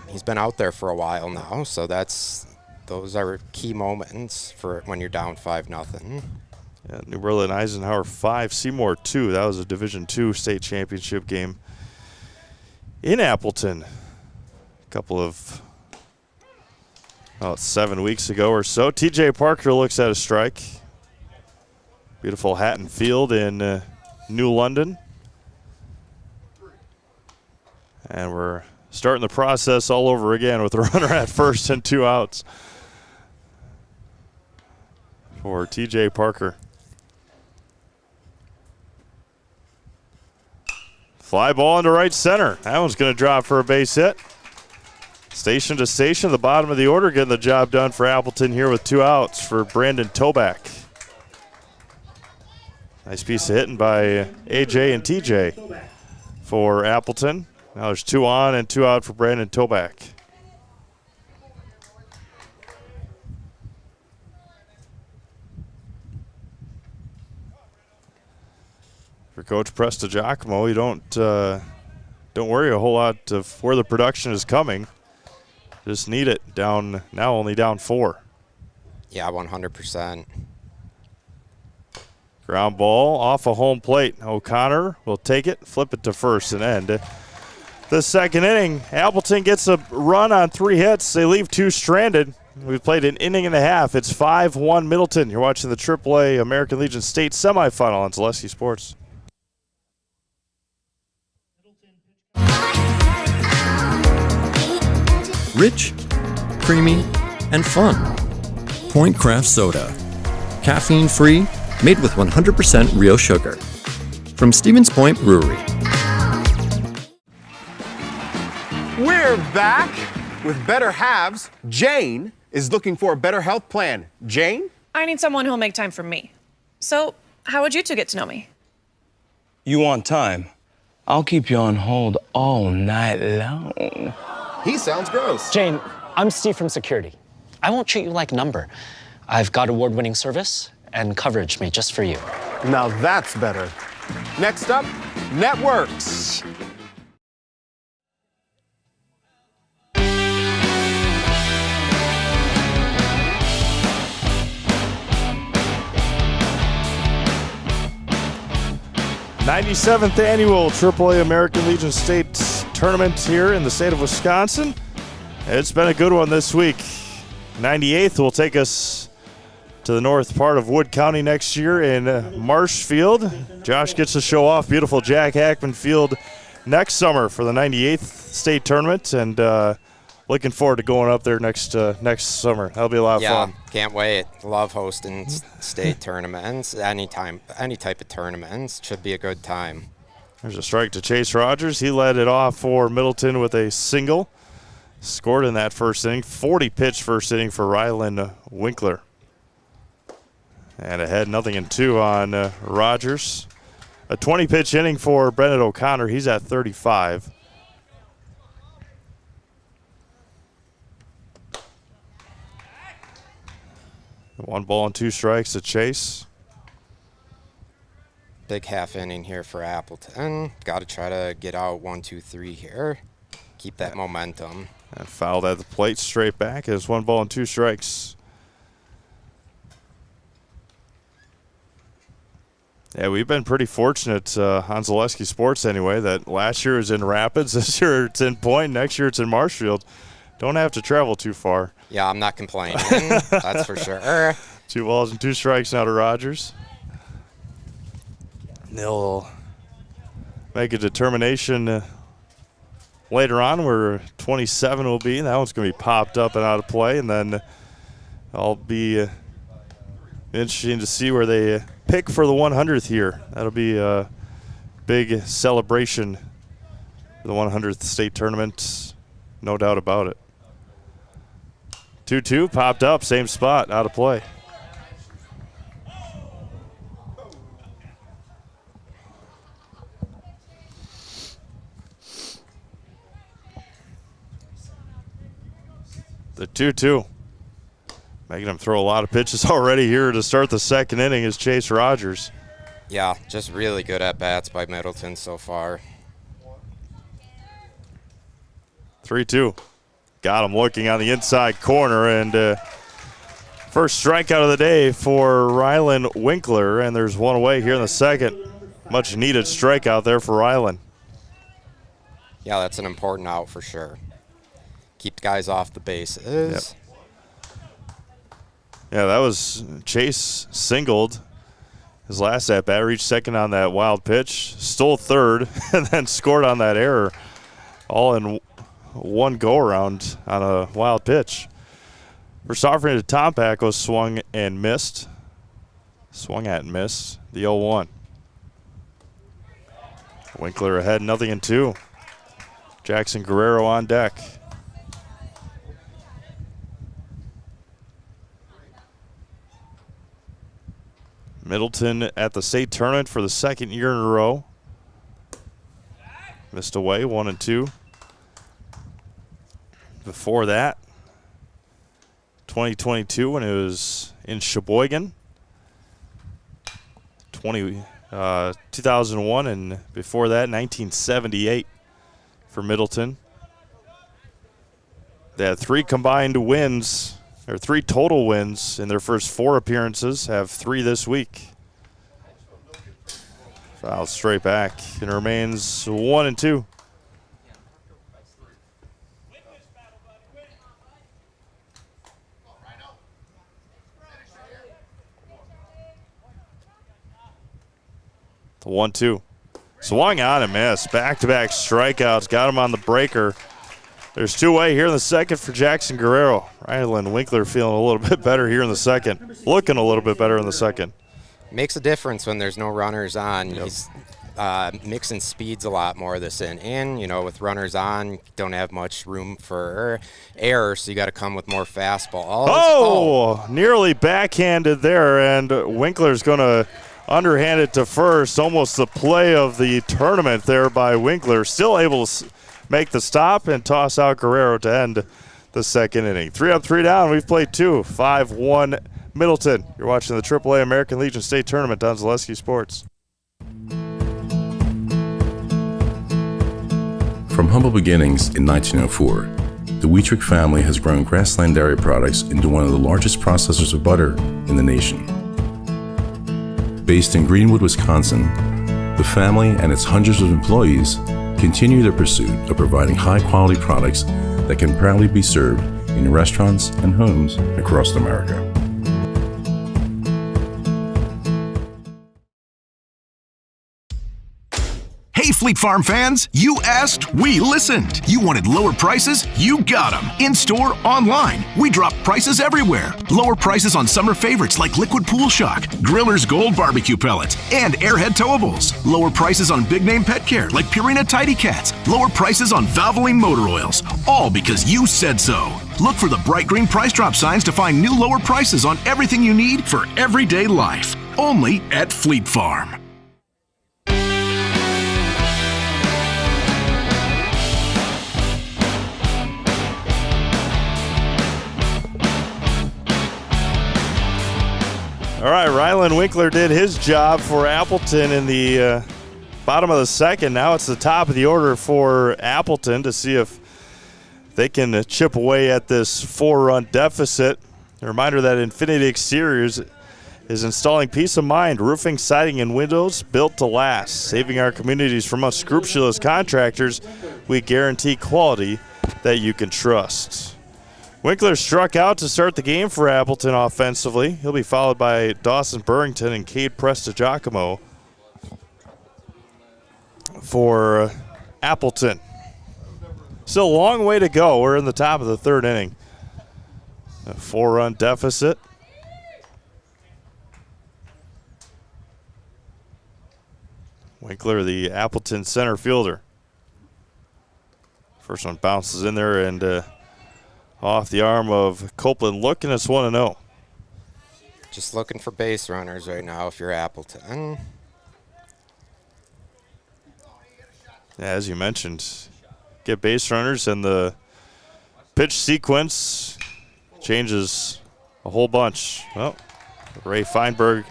he's been out there for a while now. So those are key moments for when you're down 5-0. Yeah, New Berlin Eisenhower 5, Seymour 2. That was a Division II state championship game in Appleton. A couple of 7 weeks ago or so. T.J. Parker looks at a strike. Beautiful Hatton Field in New London. And we're starting the process all over again with a runner at first and 2 outs for T.J. Parker. Fly ball into right center. That one's going to drop for a base hit. Station to station, the bottom of the order, getting the job done for Appleton here with 2 outs for Brandon Toback. Nice piece of hitting by AJ and TJ for Appleton. Now there's 2 on and 2 out for Brandon Toback. For Coach Prestigiacomo, you don't worry a whole lot of where the production is coming. Just need it. Down now, only down 4. Yeah, 100%. Ground ball off a home plate. O'Connor will take it, flip it to first, and end the second inning. Appleton gets a run on 3 hits. They leave 2 stranded. We've played an inning and a half. It's 5-1 Middleton. You're watching the AAA American Legion State Semifinal on Zaleski Sports. Rich, creamy, and fun. Point Craft Soda. Caffeine-free, made with 100% real sugar. From Stevens Point Brewery. We're back with Better Halves. Jane is looking for a better health plan. Jane? I need someone who'll make time for me. So, how would you two get to know me? You want time? I'll keep you on hold all night long. He sounds gross. Jane, I'm Steve from security. I won't treat you like a number. I've got award-winning service and coverage made just for you. Now that's better. Next up, networks. '97th annual AAA American Legion State Tournament here in the state of Wisconsin. It's been a good one this week. 98th will take us to the north part of Wood County next year in Marshfield. Josh gets to show off beautiful Jack Hackman Field next summer for the 98th state tournament, and looking forward to going up there next summer. That'll be a lot of fun. Yeah, can't wait. Love hosting state tournaments. Any type of tournaments should be a good time. There's a strike to Chase Rogers. He led it off for Middleton with a single. Scored in that first inning. 40-pitch first inning for Rylan Winkler. And ahead, 0-2 on Rogers. A 20-pitch inning for Brendan O'Connor. He's at 35. One ball and 2 strikes to Chase. Big half inning here for Appleton. Got to try to get out 1, 2, 3 here. Keep that momentum. And fouled at the plate, straight back. It's 1 ball and 2 strikes. Yeah, we've been pretty fortunate on Zaleski Sports anyway, that last year was in Rapids, this year it's in Point, next year it's in Marshfield. Don't have to travel too far. Yeah, I'm not complaining. That's for sure. 2 balls and 2 strikes now to Rogers. They'll make a determination later on where 27 will be. That one's going to be popped up and out of play, and then I'll be interesting to see where they pick for the 100th here. That'll be a big celebration for the 100th state tournament, no doubt about it. 2-2 popped up, same spot, out of play. The 2-2. Making him throw a lot of pitches already here to start the second inning is Chase Rogers. Yeah, just really good at-bats by Middleton so far. 3-2. Got him looking on the inside corner, and first strikeout of the day for Rylan Winkler, and there's one away here in the second. Much needed strikeout there for Rylan. Yeah, that's an important out for sure. Keep guys off the bases. Yep. Yeah, that was Chase singled his last at bat, reached second on that wild pitch, stole third, and then scored on that error, all in one go around on a wild pitch. First offering to Tom Pack was swung and missed. Swung at and missed. The 0-1. Winkler ahead, 0-2. Jackson Guerrero on deck. Middleton at the state tournament for the second year in a row. Missed away, 1-2. Before that, 2022 when it was in Sheboygan. 2001, and before that, 1978 for Middleton. They had 3 combined wins, or 3 total wins in their first 4 appearances, have 3 this week. Foul straight back, and it remains 1-2. The 1-2. Swung on and missed. Back-to-back strikeouts. Got him on the breaker. There's 2-way here in the second for Jackson Guerrero. Rylan Winkler feeling a little bit better here in the second. Looking a little bit better in the second. Makes a difference when there's no runners on. Yep. He's mixing speeds a lot more this inning. You know, with runners on, don't have much room for error, so you got to come with more fastball. Nearly backhanded there, and Winkler's going to underhand it to first. Almost the play of the tournament there by Winkler. Still able to make the stop and toss out Guerrero to end the second inning. 3 up, 3 down. We've played 2. 5-1 Middleton. You're watching the AAA American Legion State Tournament on Zaleski Sports. From humble beginnings in 1904, the Wheatrick family has grown Grassland Dairy Products into one of the largest processors of butter in the nation. Based in Greenwood, Wisconsin, the family and its hundreds of employees continue their pursuit of providing high-quality products that can proudly be served in restaurants and homes across America. Hey, Fleet Farm fans, you asked, we listened. You wanted lower prices? You got them. In-store, online. We drop prices everywhere. Lower prices on summer favorites like Liquid Pool Shock, Griller's Gold Barbecue Pellets, and Airhead Towables. Lower prices on big-name pet care like Purina Tidy Cats. Lower prices on Valvoline motor oils. All because you said so. Look for the bright green price drop signs to find new lower prices on everything you need for everyday life. Only at Fleet Farm. All right, Rylan Winkler did his job for Appleton in the bottom of the second. Now it's the top of the order for Appleton to see if they can chip away at this 4-run deficit. A reminder that Infinity Exteriors is installing peace of mind, roofing, siding, and windows built to last. Saving our communities from unscrupulous contractors, we guarantee quality that you can trust. Winkler struck out to start the game for Appleton offensively. He'll be followed by Dawson Burrington and Cade Prestigiacomo for Appleton. Still a long way to go. We're in the top of the third inning. A 4-run deficit. Winkler, the Appleton center fielder. First one bounces in there and off the arm of Copeland, looking at 1-0. Just looking for base runners right now if you're Appleton. Yeah, as you mentioned, get base runners, and the pitch sequence changes a whole bunch. Well, Ray Feinberg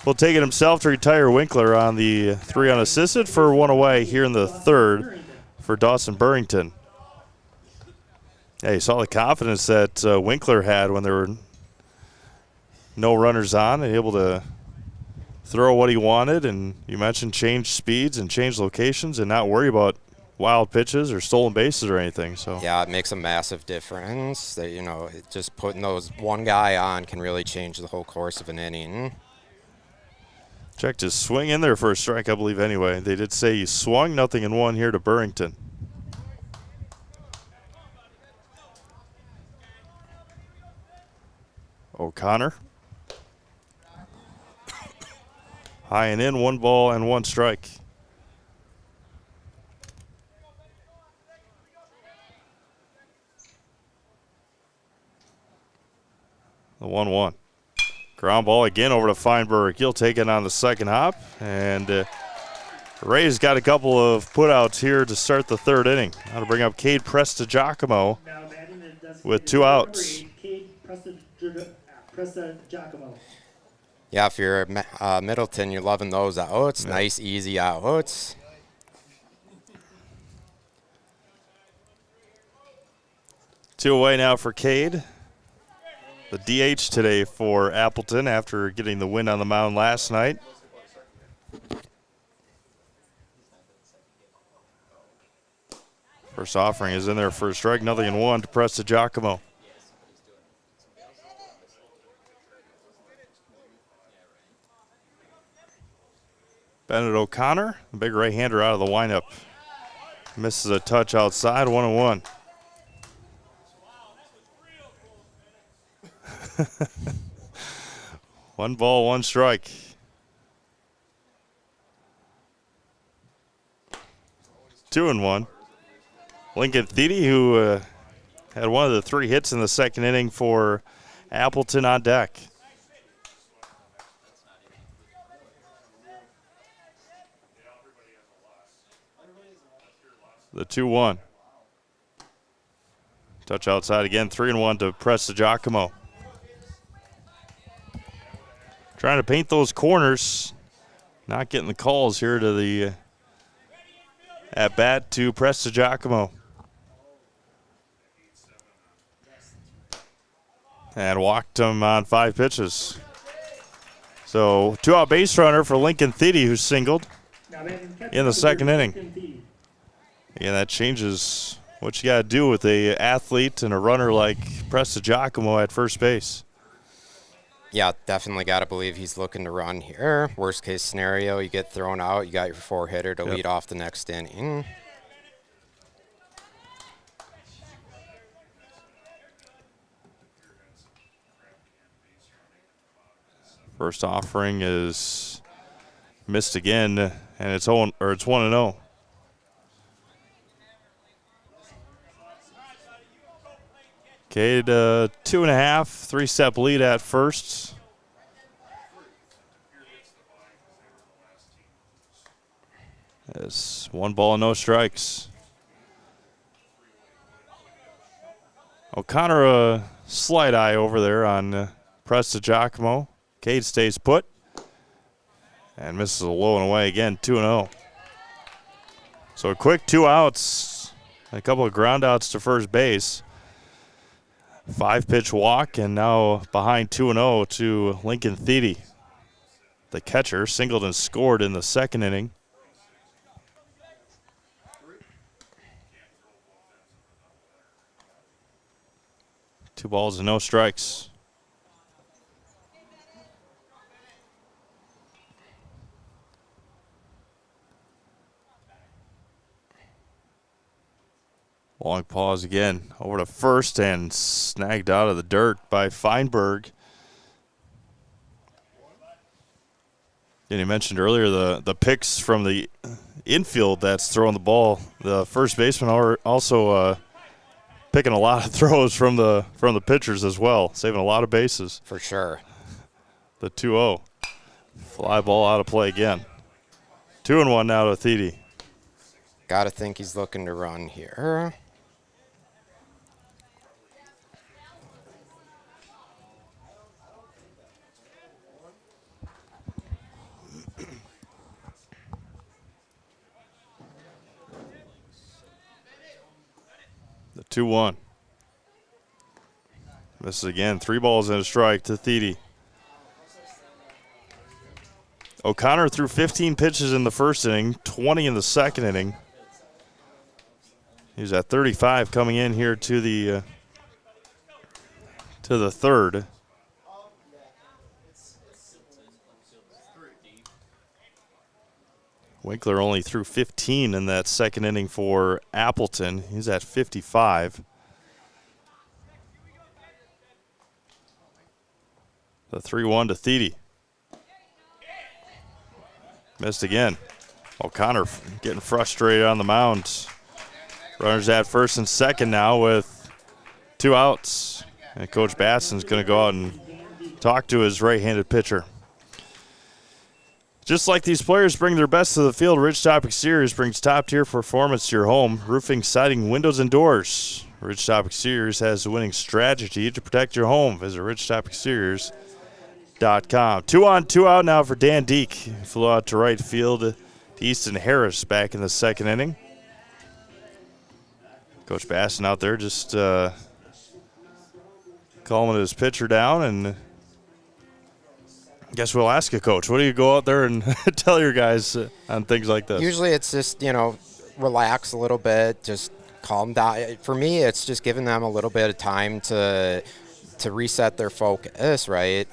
will take it himself to retire Winkler on the 3 unassisted for 1 away here in the third for Dawson Burrington. Yeah, you saw the confidence that Winkler had when there were no runners on and able to throw what he wanted. And you mentioned change speeds and change locations and not worry about wild pitches or stolen bases or anything. So yeah, it makes a massive difference. That, you know, just putting those one guy on can really change the whole course of an inning. Checked his swing in there for a strike, I believe, anyway. They did say he swung 0-1 here to Burrington. O'Connor. High and in, 1 ball and 1 strike. The 1-1. Ground ball again over to Feinberg. He'll take it on the second hop. And Ray's got a couple of putouts here to start the third inning. Now to bring up Cade Prestigiacomo with 2 outs. Cade Prestigiacomo. Yeah, if you're Middleton, you're loving those outs. Yeah. Nice, easy outs. Two away now for Cade. The DH today for Appleton after getting the win on the mound last night. First offering is in there for a strike, 0-1 to Presta Giacomo. Bennett O'Connor, the big right-hander out of the windup. Misses a touch outside, 1-1. One ball, one strike. Two and one. Lincoln Thede, who had one of the 3 hits in the second inning for Appleton, on deck. The 2-1. Touch outside again, 3-1 to Presta Giacomo. Trying to paint those corners. Not getting the calls here to the at bat to Presta Giacomo. And walked him on 5 pitches. So 2-out base runner for Lincoln Thede, who singled in the second inning. Yeah, that changes what you got to do with a athlete and a runner like Presta Giacomo at first base. Yeah, definitely got to believe he's looking to run here. Worst case scenario, you get thrown out. You got your 4-hitter to lead off the next inning. First offering is missed again, and it's 1-0. Cade, 2.5, 3-step lead at first. It's 1 ball and no strikes. O'Connor, a slight eye over there on Presta Giacomo. Cade stays put and misses a low and away again, 2-0. So a quick 2 outs, a couple of ground outs to first base. 5-pitch walk, and now behind 2-0 to Lincoln Thede. The catcher singled and scored in the second inning. Two balls and no strikes. Long pause again, over to first and snagged out of the dirt by Feinberg. And you mentioned earlier the picks from the infield that's throwing the ball. The first baseman are also picking a lot of throws from the pitchers as well, saving a lot of bases. For sure. The 2-0. Fly ball out of play again. 2-1 now to Thede. Got to think he's looking to run here. The 2-1. Misses again. 3 balls and a strike to Thede. O'Connor threw 15 pitches in the first inning, 20 in the second inning. He's at 35 coming in here to the third. Winkler only threw 15 in that second inning for Appleton. He's at 55. The 3-1 to Thede. Missed again. O'Connor getting frustrated on the mound. Runners at first and second now with 2 outs. And Coach Batson's going to go out and talk to his right-handed pitcher. Just like these players bring their best to the field, Ridgetop Exteriors brings top-tier performance to your home. Roofing, siding, windows, and doors. Ridgetop Exteriors has the winning strategy to protect your home. Visit AppletonSports.com. 2 on, 2 out now for Dan Deek. He flew out to right field to Easton Harris back in the second inning. Coach Basson out there just calming his pitcher down, and I guess we'll ask you, Coach, what do you go out there and tell your guys on things like this? Usually it's just, relax a little bit, just calm down. For me, it's just giving them a little bit of time to reset their focus, right?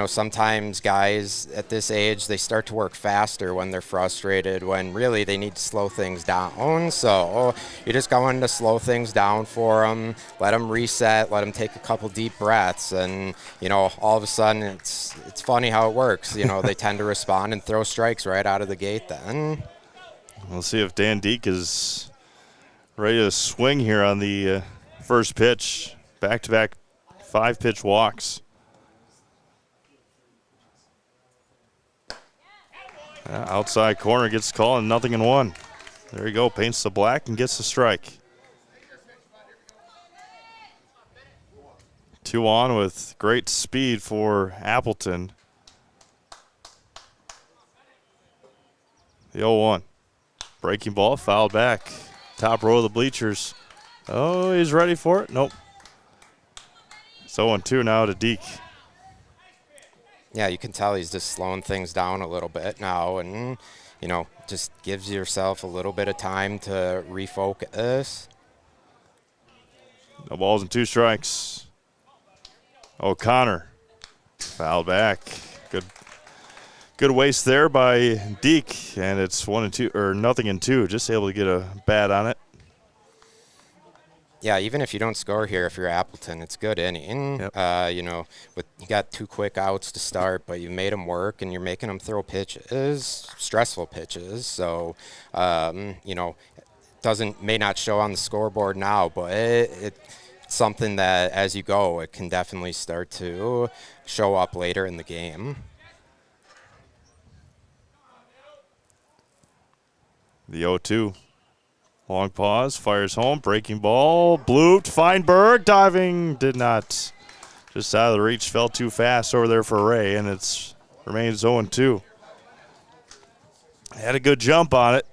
Sometimes guys at this age, they start to work faster when they're frustrated, when really they need to slow things down. So you're just going to slow things down for them, let them reset, let them take a couple deep breaths, and, all of a sudden it's funny how it works. They tend to respond and throw strikes right out of the gate then. We'll see if Dan Deek is ready to swing here on the first pitch. Back-to-back 5-pitch walks. Outside corner gets called and 0-1. There you go, paints the black and gets the strike. 2 on with great speed for Appleton. The 0-1. Breaking ball, fouled back. Top row of the bleachers. Oh, he's ready for it. Nope. So 0-2 now to Deek. Yeah, you can tell he's just slowing things down a little bit now, and, just gives yourself a little bit of time to refocus. No balls and 2 strikes. O'Connor fouled back. Good waste there by Deek, and it's 1-2 or 0-2. Just able to get a bat on it. Yeah, even if you don't score here, if you're Appleton, it's good inning. Yep. You got 2 quick outs to start, but you made them work, and you're making them throw pitches, stressful pitches. So, may not show on the scoreboard now, but it's something that as you go, it can definitely start to show up later in the game. The 0-2. Long pause, fires home, breaking ball, blooped, Feinberg, diving, did not, just out of the reach, fell too fast over there for Ray, and it remains 0-2. Had a good jump on it,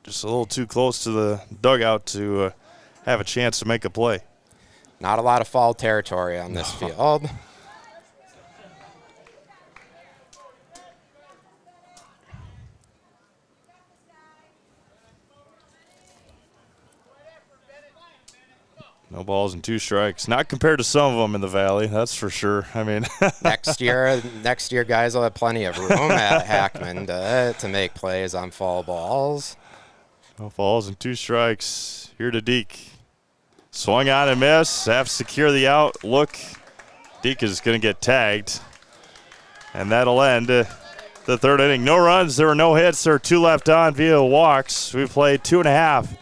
just a little too close to the dugout to have a chance to make a play. Not a lot of foul territory on this field. No balls and 2 strikes. Not compared to some of them in the Valley, that's for sure. I mean, next year, guys will have plenty of room at Hackman to make plays on foul balls. No balls and 2 strikes. Here to Deek. Swung on and miss. Have to secure the out. Look, Deek is going to get tagged. And that'll end the third inning. No runs. There were no hits. There are 2 left on via walks. We played 2.5.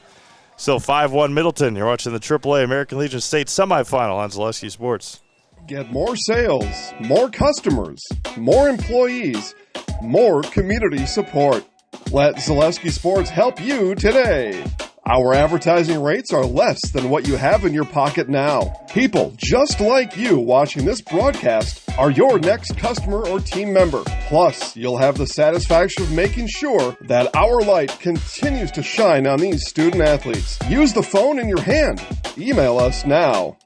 Still 5-1 Middleton. You're watching the AAA American Legion State Semifinal on Zaleski Sports. Get more sales, more customers, more employees, more community support. Let Zaleski Sports help you today. Our advertising rates are less than what you have in your pocket now. People just like you watching this broadcast are your next customer or team member. Plus, you'll have the satisfaction of making sure that our light continues to shine on these student athletes. Use the phone in your hand. Email us now.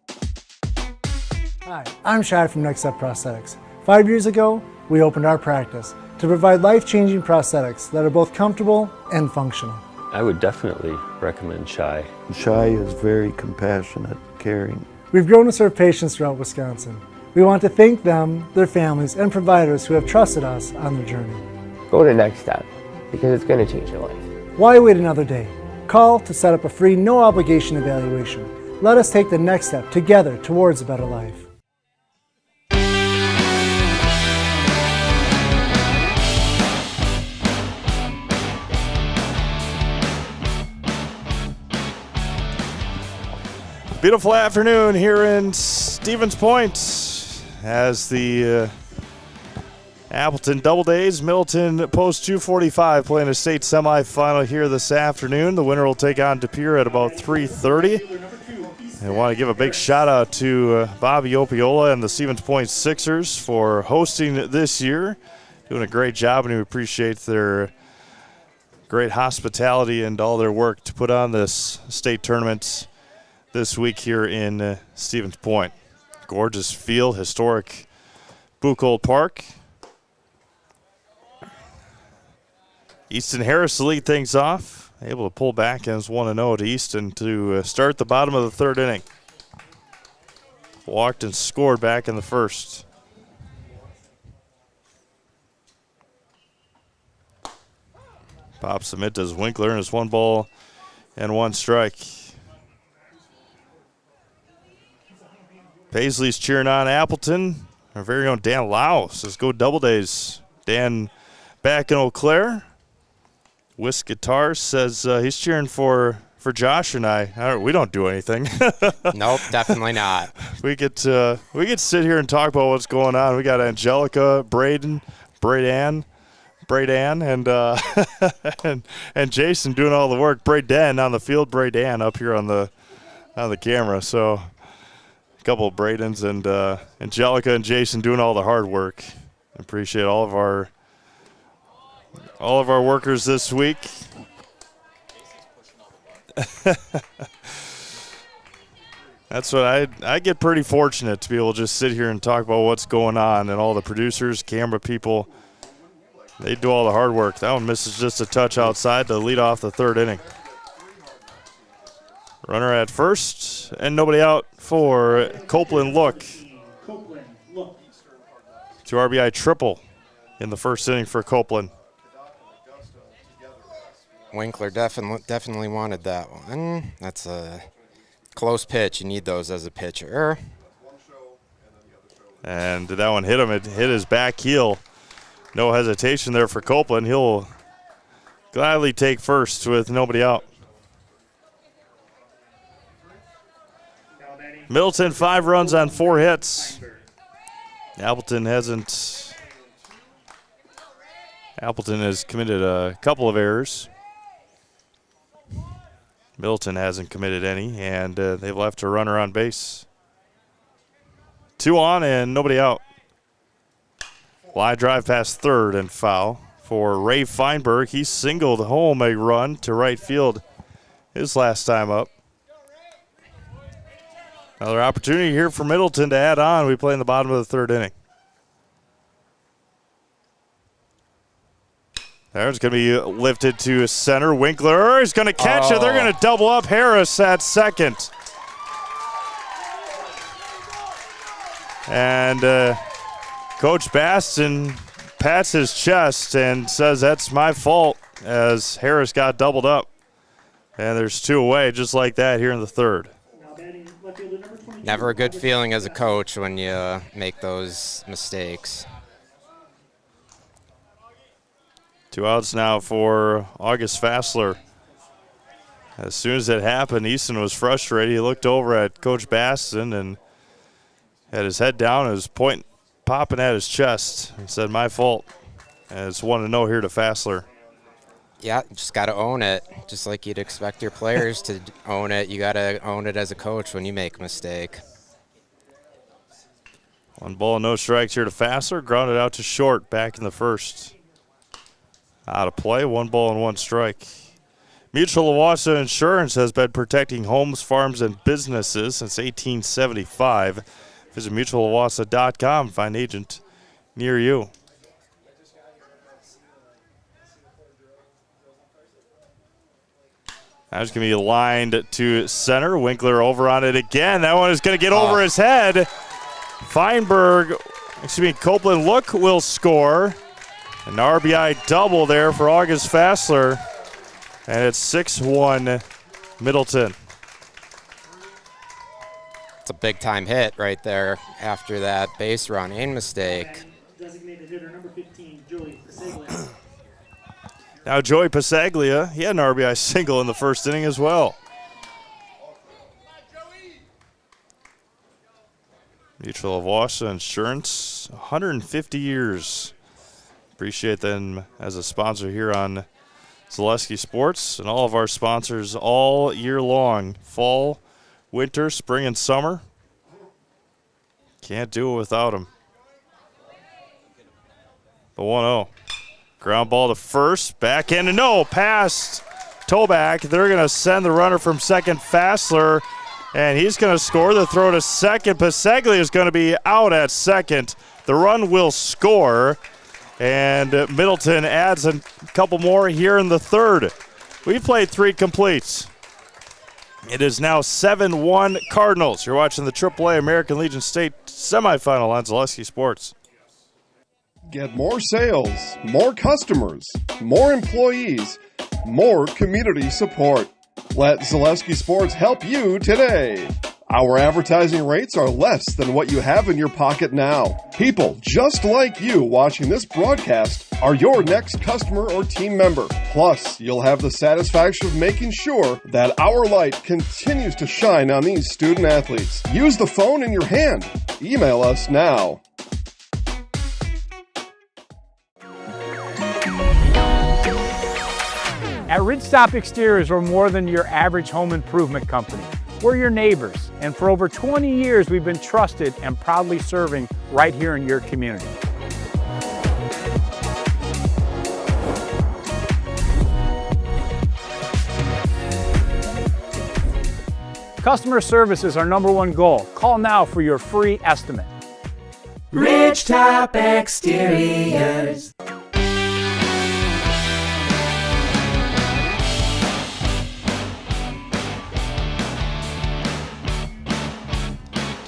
Hi, I'm Shad from Next Step Prosthetics. 5 years ago, we opened our practice to provide life-changing prosthetics that are both comfortable and functional. I would definitely recommend Shai. Shai is very compassionate, caring. We've grown to serve patients throughout Wisconsin. We want to thank them, their families, and providers who have trusted us on their journey. Go to Next Step, because it's going to change your life. Why wait another day? Call to set up a free, no-obligation evaluation. Let us take the next step together towards a better life. Beautiful afternoon here in Stevens Point as the Appleton Double Days, Middleton Post 245 playing a state semifinal here this afternoon. The winner will take on De Pere at about 3:30. I want to give a big shout out to Bobby Opiola and the Stevens Point Sixers for hosting this year. Doing a great job, and we appreciate their great hospitality and all their work to put on this state tournament this week here in Stevens Point. Gorgeous field, historic Buchholz Park. Easton Harris to lead things off. Able to pull back and is 1-0 to Easton to start the bottom of the third inning. Walked and scored back in the first. Pops the mid to Winkler, and it's 1 and 1 strike. Paisley's cheering on Appleton. Our very own Dan Lau says go Double Days. Dan back in Eau Claire. Whisk Guitars says he's cheering for Josh and I. We don't do anything. Nope, definitely not. We get sit here and talk about what's going on. We got Angelica, Braden, and Jason doing all the work. Braden on the field, Braden up here on the camera. So a couple of Bradens and Angelica and Jason doing all the hard work. I appreciate all of our workers this week. That's what I get pretty fortunate to be able to just sit here and talk about what's going on, and all the producers, camera people, they do all the hard work. That one misses just a touch outside to lead off the third inning. Runner at first, and nobody out for Copeland Look. 2 RBI triple in the first inning for Copeland. Winkler definitely wanted that one. That's a close pitch. You need those as a pitcher. And that one hit him. It hit his back heel. No hesitation there for Copeland. He'll gladly take first with nobody out. Middleton 5 runs on 4 hits. Appleton has committed a couple of errors. Middleton hasn't committed any, and they've left a runner on base. 2 on and nobody out. Line drive past third and foul for Ray Feinberg. He singled home a run to right field his last time up. Another opportunity here for Middleton to add on. We play in the bottom of the third inning. There's going to be lifted to center. Winkler is going to catch it. They're going to double up Harris at second. And Coach Baston pats his chest and says that's my fault as Harris got doubled up. And there's 2 away just like that here in the third. Never a good feeling as a coach when you make those mistakes. 2 outs now for August Fassler. As soon as it happened, Easton was frustrated. He looked over at Coach Baston and had his head down, his point popping at his chest, and said, my fault. And it's 1-0 here to Fassler. Yeah, just got to own it. Just like you'd expect your players to own it, you got to own it as a coach when you make a mistake. 1 ball, no strikes here to Fassler. Grounded out to short back in the first. Out of play, 1 ball and 1 strike. Mutual Owasso Insurance has been protecting homes, farms, and businesses since 1875. Visit mutualowasso.com and find an agent near you. Now it's going to be lined to center. Winkler over on it again. That one is going to get over his head. Copeland Look will score. An RBI double there for August Fassler. And it's 6-1 Middleton. It's a big-time hit right there after that base running mistake. Designated hitter number 15, Joey Pasaglia. Now Joey Pasaglia, he had an RBI single in the first inning as well. Mutual of Owasso Insurance, 150 years. Appreciate them as a sponsor here on Zaleski Sports and all of our sponsors all year long. Fall, winter, spring, and summer. Can't do it without him. The 1-0. Ground ball to first. Back end and no. Past Toback. They're going to send the runner from second, Fassler, and he's going to score. The throw to second. Paseglia is going to be out at second. The run will score, and Middleton adds a couple more here in the third. We played 3 completes. It is now 7-1 Cardinals. You're watching the AAA American Legion State Semifinal on Zaleski Sports. Get more sales, more customers, more employees, more community support. Let Zaleski Sports help you today. Our advertising rates are less than what you have in your pocket now. People just like you watching this broadcast are your next customer or team member. Plus, you'll have the satisfaction of making sure that our light continues to shine on these student athletes. Use the phone in your hand. Email us now. At Ridgestop Exteriors, we're more than your average home improvement company. We're your neighbors, and for over 20 years, we've been trusted and proudly serving right here in your community. Customer service is our #1 goal. Call now for your free estimate. Ridgetop Exteriors.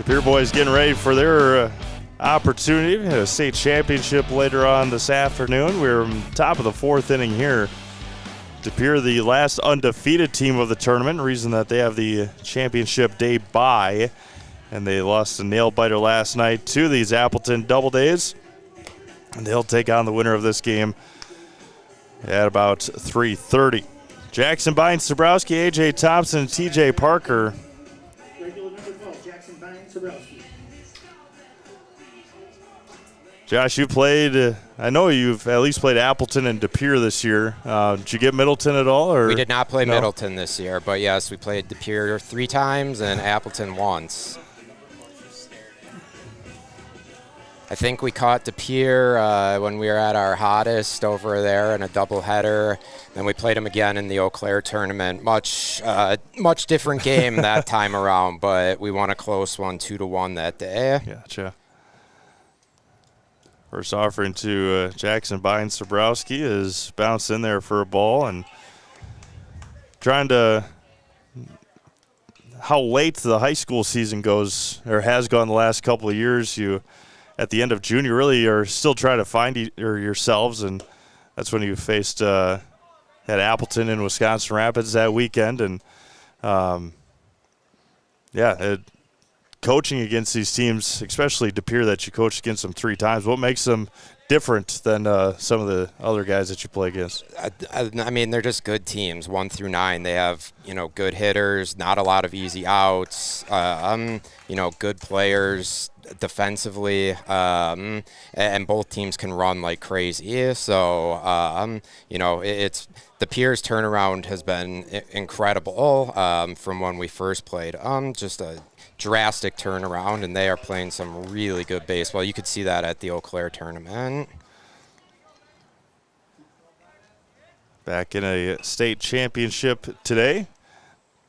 Pier boys getting ready for their opportunity. A state championship later on this afternoon. We're on top of the 4th inning here. De Pere, the last undefeated team of the tournament, reason that they have the championship day bye, and they lost a nail biter last night to these Appleton Double Days, and they'll take on the winner of this game at about 3:30. Jackson Bynes, Sabrowski, AJ Thompson, and TJ Parker. Josh, you played, I know you've at least played Appleton and De Pere this year. Did you get Middleton at all? Or We did not play no? Middleton this year, but yes, we played De Pere 3 times and Appleton once. I think we caught De Pere when we were at our hottest over there in a doubleheader. Then we played him again in the Eau Claire tournament. Much different game that time around, but we won a close one, 2-1 that day. Gotcha. First offering to Jackson Bynes Sabrowski is bounced in there for a ball and trying to how late the high school season goes or has gone the last couple of years. You at the end of June, you really are still trying to find yourselves, and that's when you faced at Appleton in Wisconsin Rapids that weekend, and coaching against these teams, especially De Pere that you coached against them 3 times, what makes them different than some of the other guys that you play against? I mean, they're just good teams, 1 through 9. They have, good hitters, not a lot of easy outs, good players defensively, and both teams can run like crazy. So, it's De Pere's turnaround has been incredible from when we first played. Just a drastic turnaround, and they are playing some really good baseball. You could see that at the Eau Claire tournament. Back in a state championship today.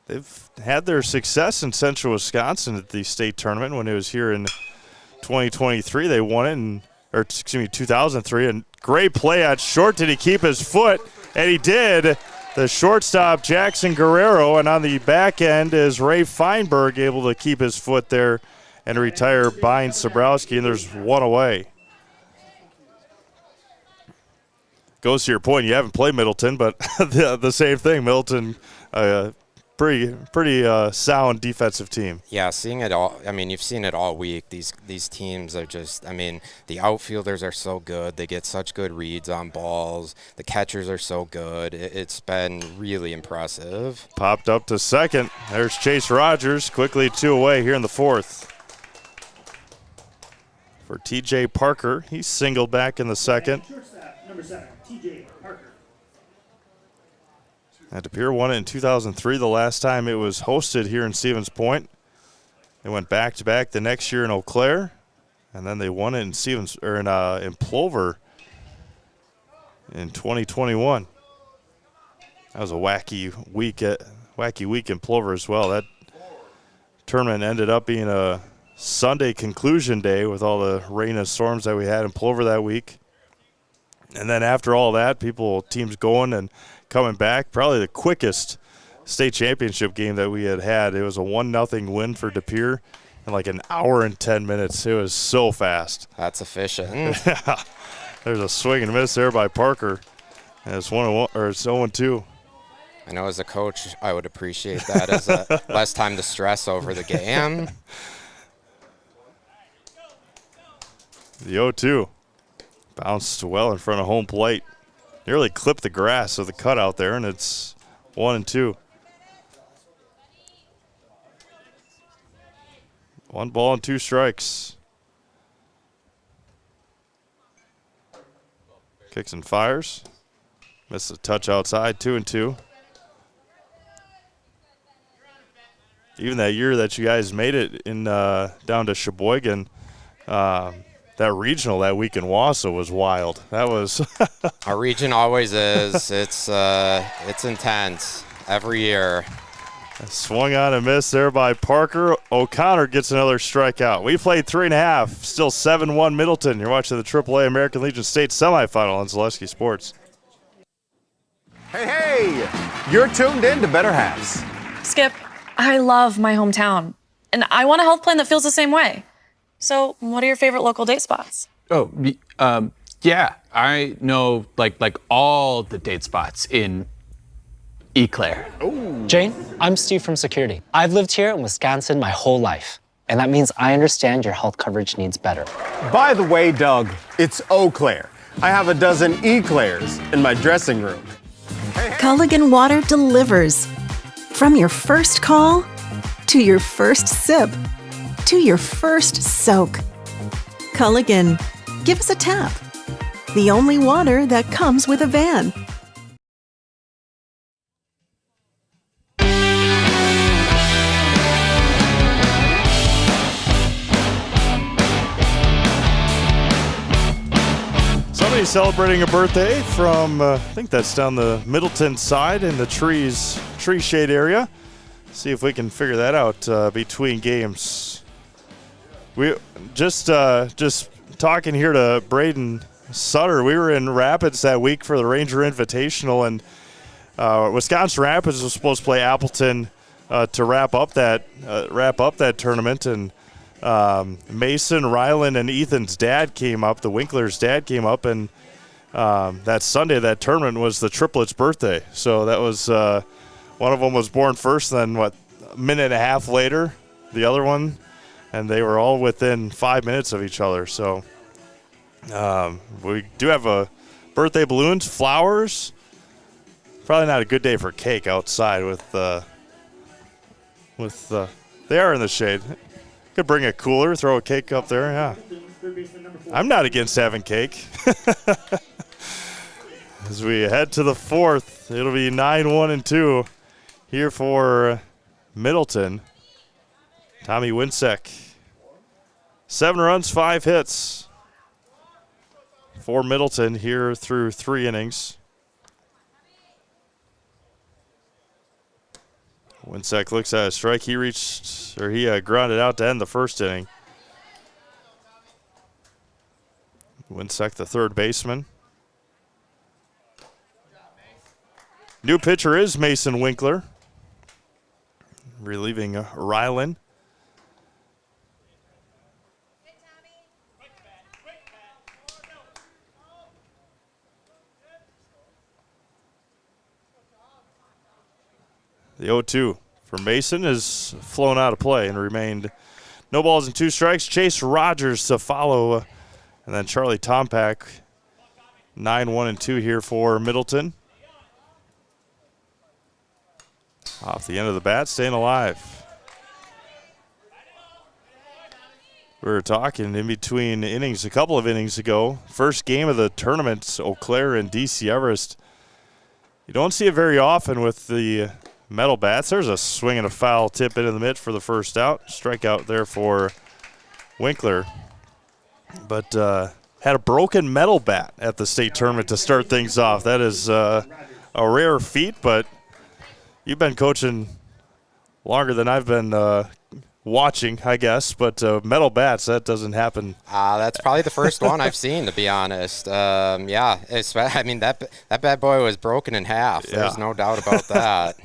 They've had their success in Central Wisconsin at the state tournament when it was here in 2023. They won it 2003. And great play at short. Did he keep his foot? And he did. The shortstop, Jackson Guerrero, and on the back end is Ray Feinberg able to keep his foot there and retire Bynes Sabrowski, and there's 1 away. Goes to your point, you haven't played Middleton, but the same thing. Middleton, pretty sound defensive team. Yeah, seeing it all. I mean, you've seen it all week. These teams are just. I mean, the outfielders are so good. They get such good reads on balls. The catchers are so good. It's been really impressive. Popped up to second. There's Chase Rogers. Quickly 2 away here in the 4th. For TJ Parker, he's singled back in the second. Shortstop, number 7, TJ Parker. De Pere won it in 2003, the last time it was hosted here in Stevens Point. They went back-to-back the next year in Eau Claire, and then they won it in in Plover in 2021. That was a wacky week in Plover as well. That tournament ended up being a Sunday conclusion day with all the rain and storms that we had in Plover that week. And then after all that, teams going and coming back, probably the quickest state championship game that we had. It was a 1-0 win for De Pere in like an hour and 10 minutes. It was so fast. That's efficient. There's a swing and miss there by Parker. And it's 1-1 or it's 0-2. I know as a coach, I would appreciate that as less time to stress over the game. The 0-2 bounced well in front of home plate. Nearly clipped the grass of the cutout there, and it's 1-2. 1 ball and 2 strikes. Kicks and fires. Missed a touch outside, 2-2. Even that year that you guys made it in down to Sheboygan, that regional that week in Wausau was wild. That was our region always is. It's intense every year. Swung on and missed there by Parker. O'Connor gets another strikeout. We played 3.5. Still 7-1 Middleton. You're watching the AAA American Legion State Semifinal on Zaleski Sports. Hey, you're tuned in to Better Halves. Skip, I love my hometown, and I want a health plan that feels the same way. So, what are your favorite local date spots? Oh, yeah, I know like all the date spots in Eau Claire. Jane, I'm Steve from security. I've lived here in Wisconsin my whole life, and that means I understand your health coverage needs better. By the way, Doug, it's Eau Claire. I have a dozen Eclairs in my dressing room. Culligan Water delivers. From your first call, to your first sip, to your first soak. Culligan, give us a tap. The only water that comes with a van. Somebody's celebrating a birthday from, I think that's down the Middleton side in the tree shade area. See if we can figure that out between games. We just talking here to Braden Sutter. We were in Rapids that week for the Ranger Invitational, and Wisconsin Rapids was supposed to play Appleton to wrap up that tournament. And Mason, Rylan, and Ethan's dad came up. The Winkler's dad came up, and that Sunday that tournament was the triplets' birthday. So that was one of them was born first, then a minute and a half later, the other one. And they were all within 5 minutes of each other. So we do have a birthday balloons, flowers. Probably not a good day for cake outside with they are in the shade. Could bring a cooler, throw a cake up there. Yeah, I'm not against having cake. As we head to the fourth, it'll be 9-1-2 here for Middleton. Tommy Winsek, 7 runs, 5 hits for Middleton here through 3 innings. Winsek looks at a strike. He grounded out to end the first inning. Winsek, the third baseman. New pitcher is Mason Winkler, relieving Rylan. The 0-2 for Mason is flown out of play and remained no balls and 2 strikes. Chase Rogers to follow, and then Charlie Tompak. 9-1-2 here for Middleton. Off the end of the bat, staying alive. We were talking in between innings a couple of innings ago. First game of the tournament, Eau Claire and DC Everest You don't see it very often with the metal bats. There's a swing and a foul tip into the mitt for the first out. Strikeout there for Winkler. But had a broken metal bat at the state tournament to start things off. That is a rare feat, but you've been coaching longer than I've been watching, I guess. But metal bats, that doesn't happen. That's probably the first one I've seen, to be honest. Yeah, I mean, that bad boy was broken in half. Yeah. There's no doubt about that.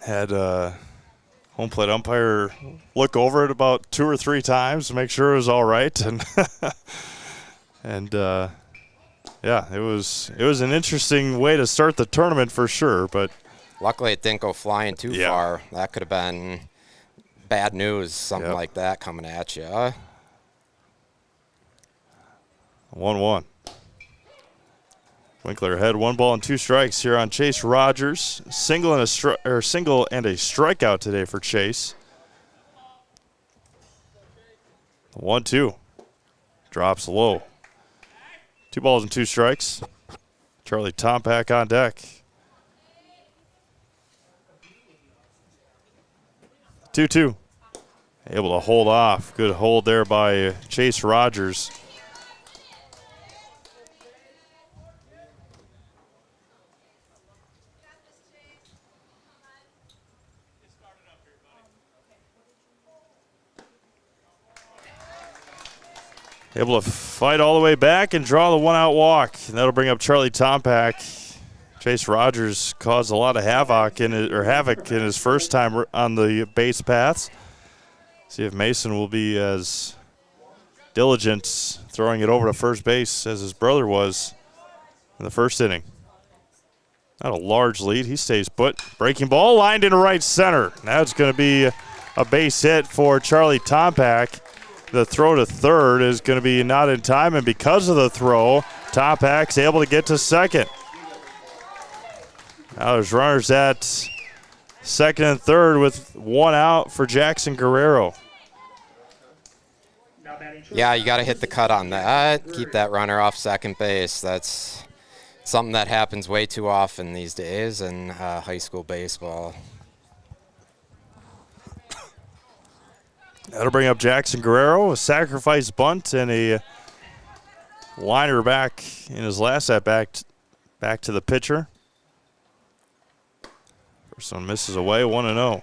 Had home plate umpire look over it about 2 or 3 times to make sure it was all right, and yeah, it was an interesting way to start the tournament for sure. But luckily, it didn't go flying too far. That could have been bad news, something like that coming at you. 1-1. Winkler had 1 ball and 2 strikes here on Chase Rogers. Single and a strikeout today for Chase. 1-2. Drops low. 2 balls and 2 strikes. Charlie Tompak on deck. 2-2. Able to hold off. Good hold there by Chase Rogers. Able to fight all the way back and draw the 1-out walk. And that'll bring up Charlie Tompak. Chase Rogers caused a lot of havoc in his first time on the base paths. See if Mason will be as diligent throwing it over to first base as his brother was in the first inning. Not a large lead. He stays put. Breaking ball lined into right center. Now it's going to be a base hit for Charlie Tompak. The throw to third is going to be not in time, and because of the throw, Tompak's able to get to second. Now there's runners at second and third with 1 out for Jackson Guerrero. Yeah, you got to hit the cut on that. Keep that runner off second base. That's something that happens way too often these days in high school baseball. That'll bring up Jackson Guerrero, a sacrifice bunt and a liner back in his last at back to the pitcher. First one misses away, 1-0.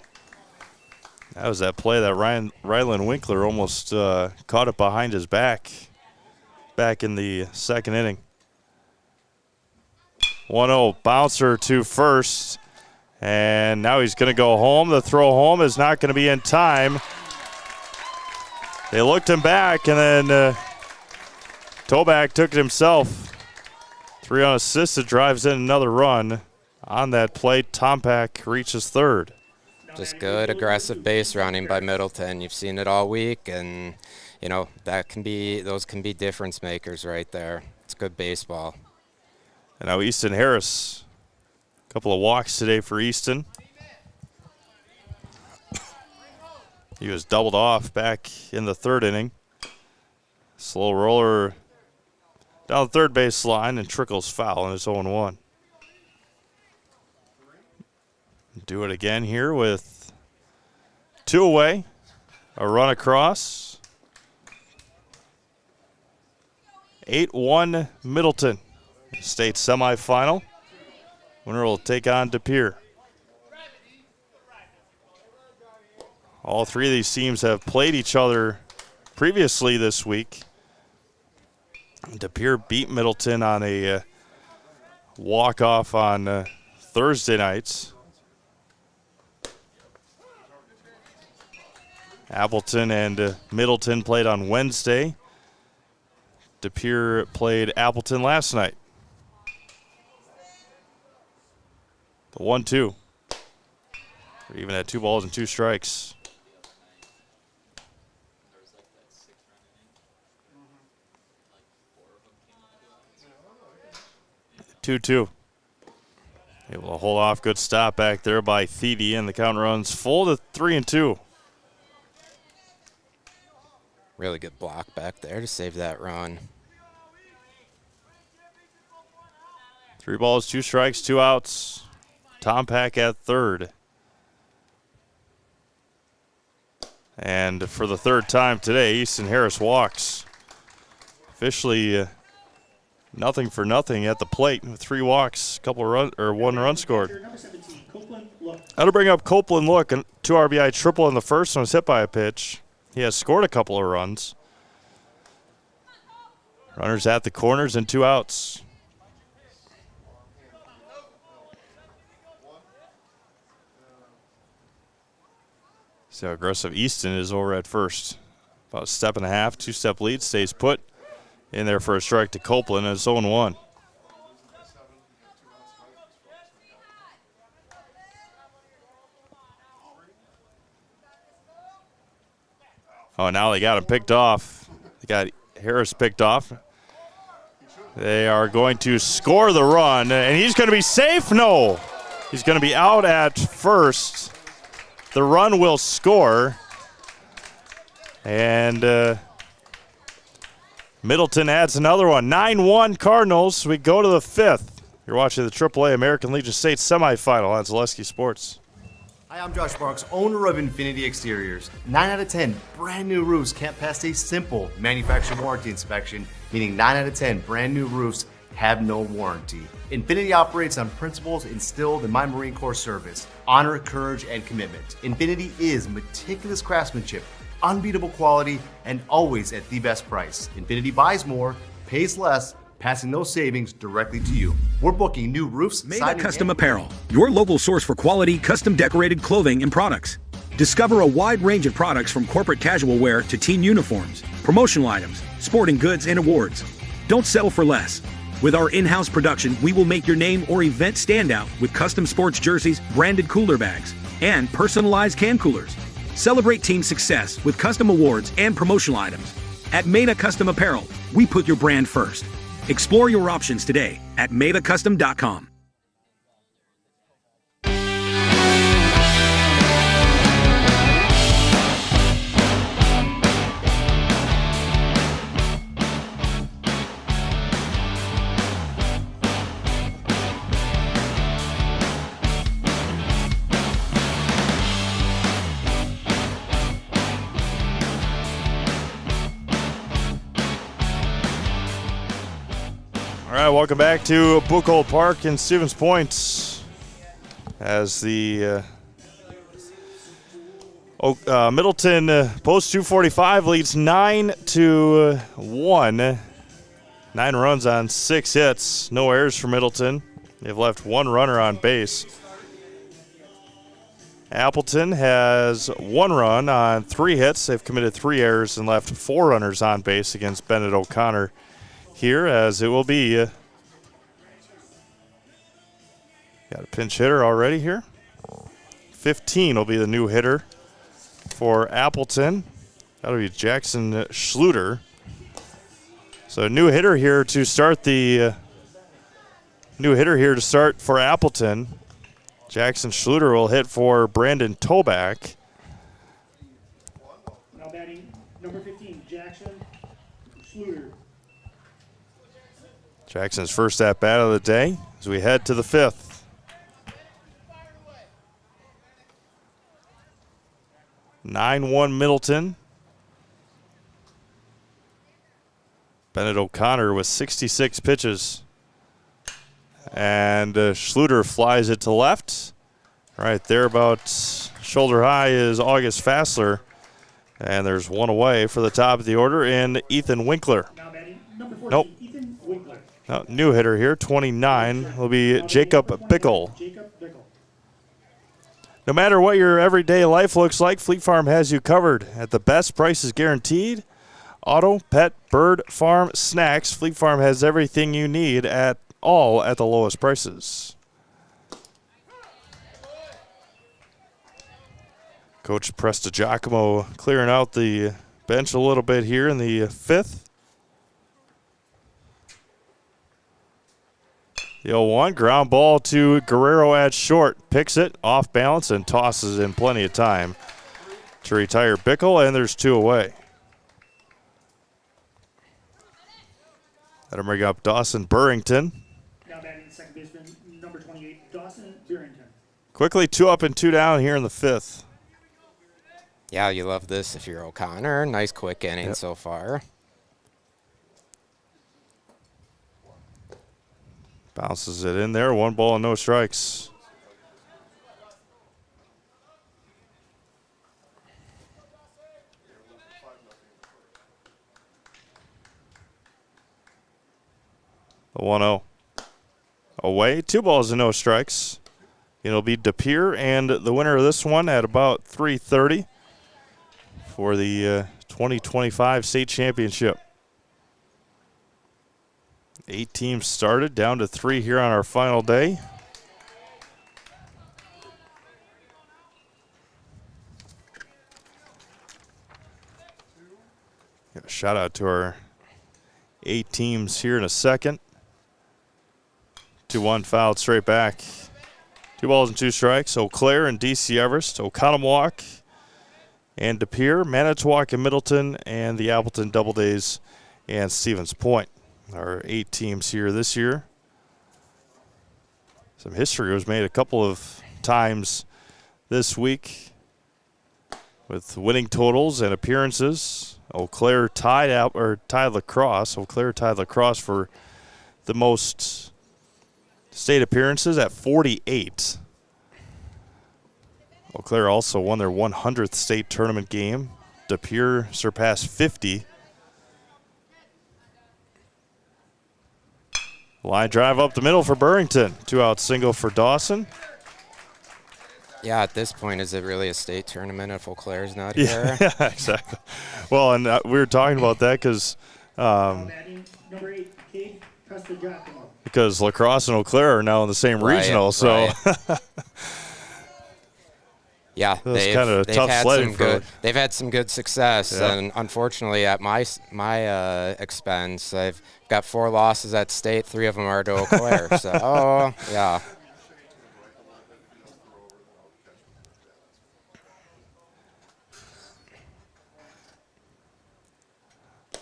That was that play that Rylan Winkler almost caught it behind his back in the second inning. 1-0, bouncer to first, and now he's going to go home. The throw home is not going to be in time. They looked him back, and then Toback took it himself. 3 unassisted, drives in another run. On that play, Tompak reaches third. Just good, aggressive base running by Middleton. You've seen it all week, and you know those can be difference makers right there. It's good baseball. And now Easton Harris. A couple of walks today for Easton. He was doubled off back in the third inning. Slow roller down the third base line and trickles foul, and it's 0-1. Do it again here with 2 away. A run across. 8-1 Middleton. State semifinal. Winner will take on De Pere. All 3 of these teams have played each other previously this week. De Pere beat Middleton on a walk-off on Thursday nights. Appleton and Middleton played on Wednesday. De Pere played Appleton last night. The 1-2. They're even at 2 balls and 2 strikes. 2-2. Able to hold off. Good stop back there by Thede, and the count runs full to 3-2. Really good block back there to save that run. 3 balls, 2 strikes, 2 outs. Tom Pack at third. And for the third time today, Easton Harris walks. Officially nothing for nothing at the plate with 3 walks, one run scored. That'll bring up Copeland Look, a 2 RBI triple in the first one was hit by a pitch. He has scored a couple of runs. Runners at the corners and 2 outs. See how aggressive Easton is over at first. About a step and a half, 2-step lead, stays put in there for a strike to Copeland, and it's 0-1. Oh, now they got him picked off. They got Harris picked off. They are going to score the run, and he's going to be safe? No. He's going to be out at first. The run will score. And Middleton adds another one. 9-1 Cardinals. We go to the 5th. You're watching the AAA American Legion State semifinal on Zaleski Sports. Hi, I'm Josh Marks, owner of Infinity Exteriors. 9 out of 10 brand new roofs can't pass a simple manufacturer warranty inspection, meaning 9 out of 10 brand new roofs have no warranty. Infinity operates on principles instilled in my Marine Corps service: honor, courage, and commitment. Infinity is meticulous craftsmanship, unbeatable quality, and always at the best price. Infinity buys more, pays less, passing those savings directly to you. We're booking new roofs, Meda Custom Apparel, your local source for quality, custom decorated clothing and products. Discover a wide range of products from corporate casual wear to team uniforms, promotional items, sporting goods, and awards. Don't settle for less. With our in-house production, we will make your name or event stand out with custom sports jerseys, branded cooler bags, and personalized can coolers. Celebrate team success with custom awards and promotional items. At Meda Custom Apparel, we put your brand first. Explore your options today at MedaCustom.com. All right, welcome back to Buchholz Park in Stevens Point as the Middleton post 245 leads 9-1. 9 runs on 6 hits. No errors for Middleton. They've left 1 runner on base. Appleton has 1 run on 3 hits. They've committed 3 errors and left 4 runners on base against Bennett O'Connor here, as it will be got a pinch hitter already here. 15 will be the new hitter for Appleton. That'll be Jackson Schluter. So new hitter here to start for Appleton. Jackson Schluter will hit for Brandon Toback. Now batting number 15, Jackson Schluter. Jackson's first at bat of the day as we head to the 5th. (9-1) Middleton. Bennett O'Connor with 66 pitches. And Schluter flies it to left. Right there about shoulder high is August Fassler. And there's 1 away for the top of the order in Ethan Winkler. Now batting number 14, Nope. Ethan Winkler. New hitter here, 29, will be Jacob Bickle. No matter what your everyday life looks like, Fleet Farm has you covered. At the best prices guaranteed. Auto, pet, bird, farm, snacks. Fleet Farm has everything you need at the lowest prices. Coach Presta Giacomo clearing out the bench a little bit here in the 5th. The 0-1, ground ball to Guerrero at short. Picks it off balance and tosses in plenty of time to retire Bickle, and there's 2 away. That'll bring up Dawson Burrington. second baseman, number 28, Dawson Barrington. Quickly 2 up and 2 down here in the 5th. Yeah, you love this if you're O'Connor. Nice quick inning so far. Bounces it in there. 1 ball and no strikes. The 1-0. Away. 2 balls and no strikes. It'll be DePere and the winner of this one at about 3:30 for the 2025 state championship. 8 teams started, down to 3 here on our final day. Give a shout out to our 8 teams here in a second. 2-1 fouled straight back. 2 balls and 2 strikes. Eau Claire and DC Everest, Oconomowoc and DePere, Manitowoc and Middleton, and the Appleton Doubledays and Stevens Point. Our 8 teams here this year. Some history was made a couple of times this week with winning totals and appearances. Eau Claire tied lacrosse. Eau Claire tied lacrosse for the most state appearances at 48. Eau Claire also won their 100th state tournament game. DePere surpassed 50. Line drive up the middle for Burrington. 2-out single for Dawson. Yeah, at this point, is it really a state tournament if Eau Claire's not here? Yeah, exactly. Well, and we were talking about that because lacrosse and Eau Claire are now in the same regional, so yeah, they've had some good success, and unfortunately, at my expense, I've got 4 losses at state. 3 of them are to Eau Claire. So, yeah.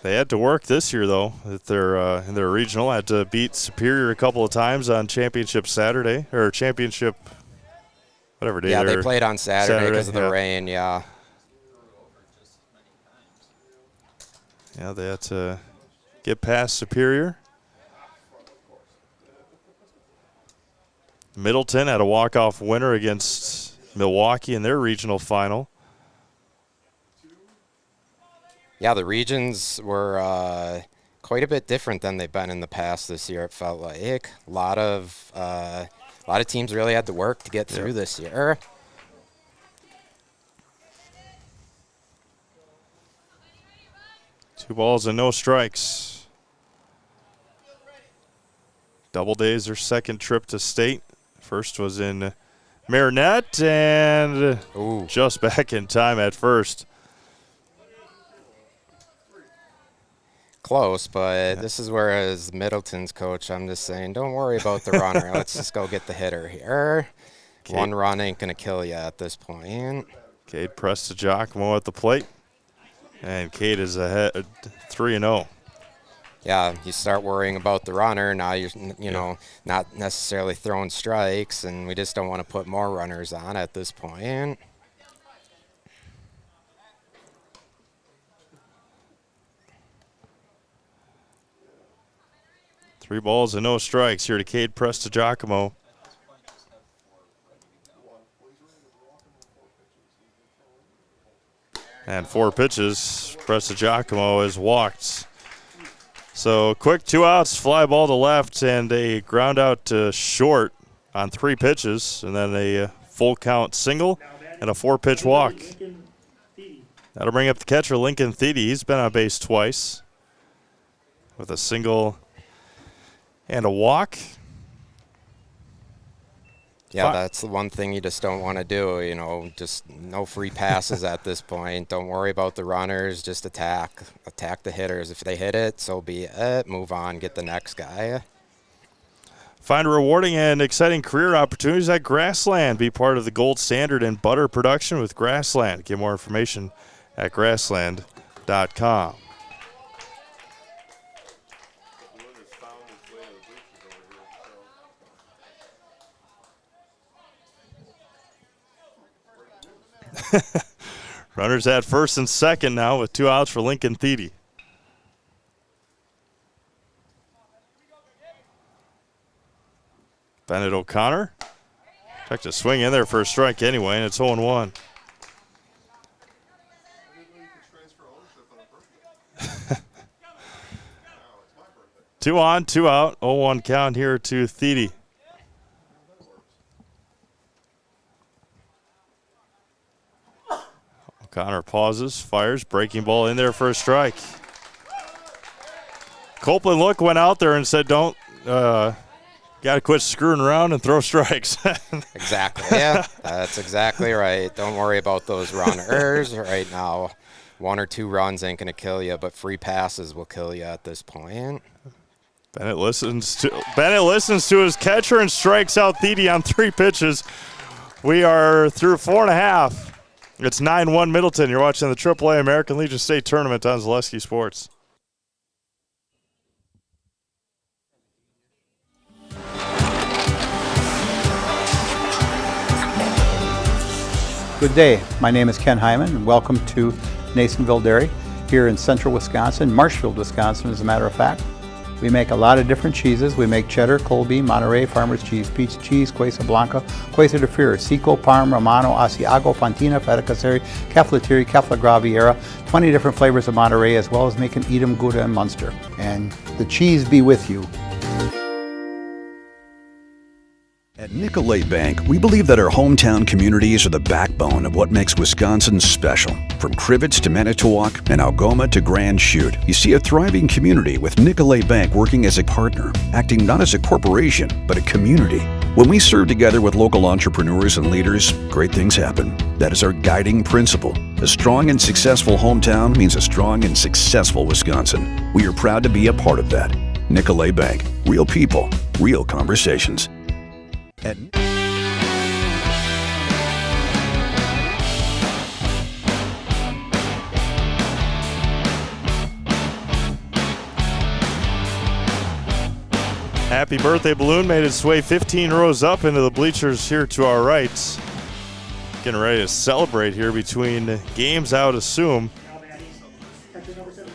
They had to work this year, though. That they're in their regional, had to beat Superior a couple of times on Championship Saturday or Championship, whatever day. Yeah, they played on Saturday because of the rain. Yeah. Yeah, they had to get past Superior. Middleton had a walk-off winner against Milwaukee in their regional final. Yeah, the regions were quite a bit different than they've been in the past this year. It felt like a lot of teams really had to work to get through this year. Two balls and no strikes. Doubledays their second trip to state. First was in Marinette and just back in time at first. Close, but this is where, as Middleton's coach, I'm just saying, don't worry about the runner. Let's just go get the hitter here. One run ain't going to kill you at this point. Cade Prestigiacomo at the plate. And Cade is ahead 3-0. Yeah, you start worrying about the runner. Now you're, not necessarily throwing strikes, and we just don't want to put more runners on at this point. Three balls and no strikes here to Cade Prestigiacomo. And 4 pitches. Prestigiacomo has walked. So quick 2 outs, fly ball to left, and a ground out to short on 3 pitches, and then a full count single and a 4-pitch walk. That'll bring up the catcher, Lincoln Thiede. He's been on base twice with a single and a walk. Yeah, that's the one thing you just don't want to do, just no free passes at this point. Don't worry about the runners, just attack the hitters. If they hit it, so be it. Move on, get the next guy. Find rewarding and exciting career opportunities at Grassland. Be part of the gold standard in butter production with Grassland. Get more information at grassland.com. Runners at first and second now with 2 outs for Lincoln Thiede. Bennett O'Connor. Check to swing in there for a strike anyway, and it's 0-1. Two on, 2 out, 0-1 count here to Thiede. O'Connor pauses, fires, breaking ball in there for a strike. Copeland went out there and said, don't, got to quit screwing around and throw strikes. Exactly, yeah, that's exactly right. Don't worry about those runners right now. 1 or 2 runs ain't going to kill you, but free passes will kill you at this point. Bennett listens to his catcher and strikes out Thiede on 3 pitches. We are through 4.5. It's 9-1 Middleton. You're watching the AAA American Legion State Tournament on Zaleski Sports. Good day. My name is Ken Hyman, and welcome to Nasonville Dairy here in central Wisconsin, Marshfield, Wisconsin, as a matter of fact. We make a lot of different cheeses. We make cheddar, Colby, Monterey, Farmer's Cheese, Peach Cheese, Quesa Blanca, Quesa de Fear, Seco, Parm, Romano, Asiago, Fontina, Feta Caseri, Caflateri, Cafla Graviera, 20 different flavors of Monterey, as well as making Edam, Gouda, and Munster. And the cheese be with you. At Nicolay Bank, we believe that our hometown communities are the backbone of what makes Wisconsin special. From Crivets to Manitowoc and Algoma to Grand Chute, you see a thriving community with Nicolay Bank working as a partner, acting not as a corporation, but a community. When we serve together with local entrepreneurs and leaders, great things happen. That is our guiding principle. A strong and successful hometown means a strong and successful Wisconsin. We are proud to be a part of that. Nicolay Bank. Real people, real conversations. Happy birthday balloon made its way 15 rows up into the bleachers here to our right. Getting ready to celebrate here between games, I would assume.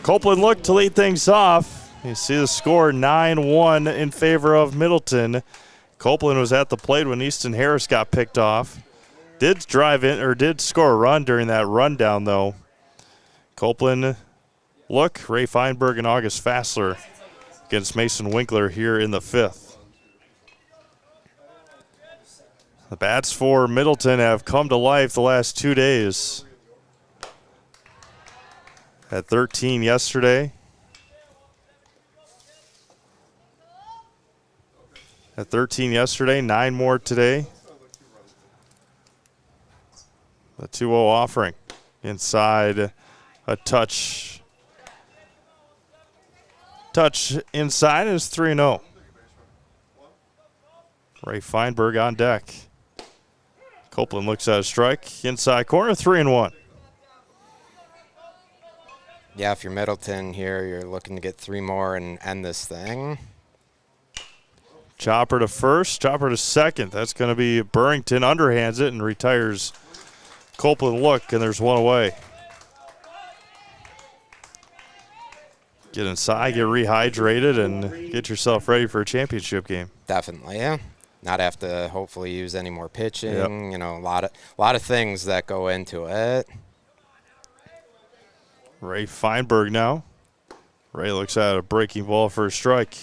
Copeland to lead things off. You see the score 9-1 in favor of Middleton. Copeland was at the plate when Easton Harris got picked off. Did score a run during that rundown though. Copeland, Ray Feinberg and August Fassler against Mason Winkler here in the 5th. The bats for Middleton have come to life the last 2 days. Had 13 yesterday. At 13 yesterday, 9 more today. The 2-0 offering inside a touch. Touch inside is 3-0. Ray Feinberg on deck. Copeland looks at a strike. Inside corner, 3-1. Yeah, if you're Middleton here, you're looking to get 3 more and end this thing. Chopper to first, chopper to second. That's going to be Burrington, underhands it and retires Copeland and there's 1 away. Get inside, get rehydrated, and get yourself ready for a championship game. Definitely, yeah. Not have to hopefully use any more pitching. Yep. You know, a lot of things that go into it. Ray Feinberg now. Ray looks at a breaking ball for a strike.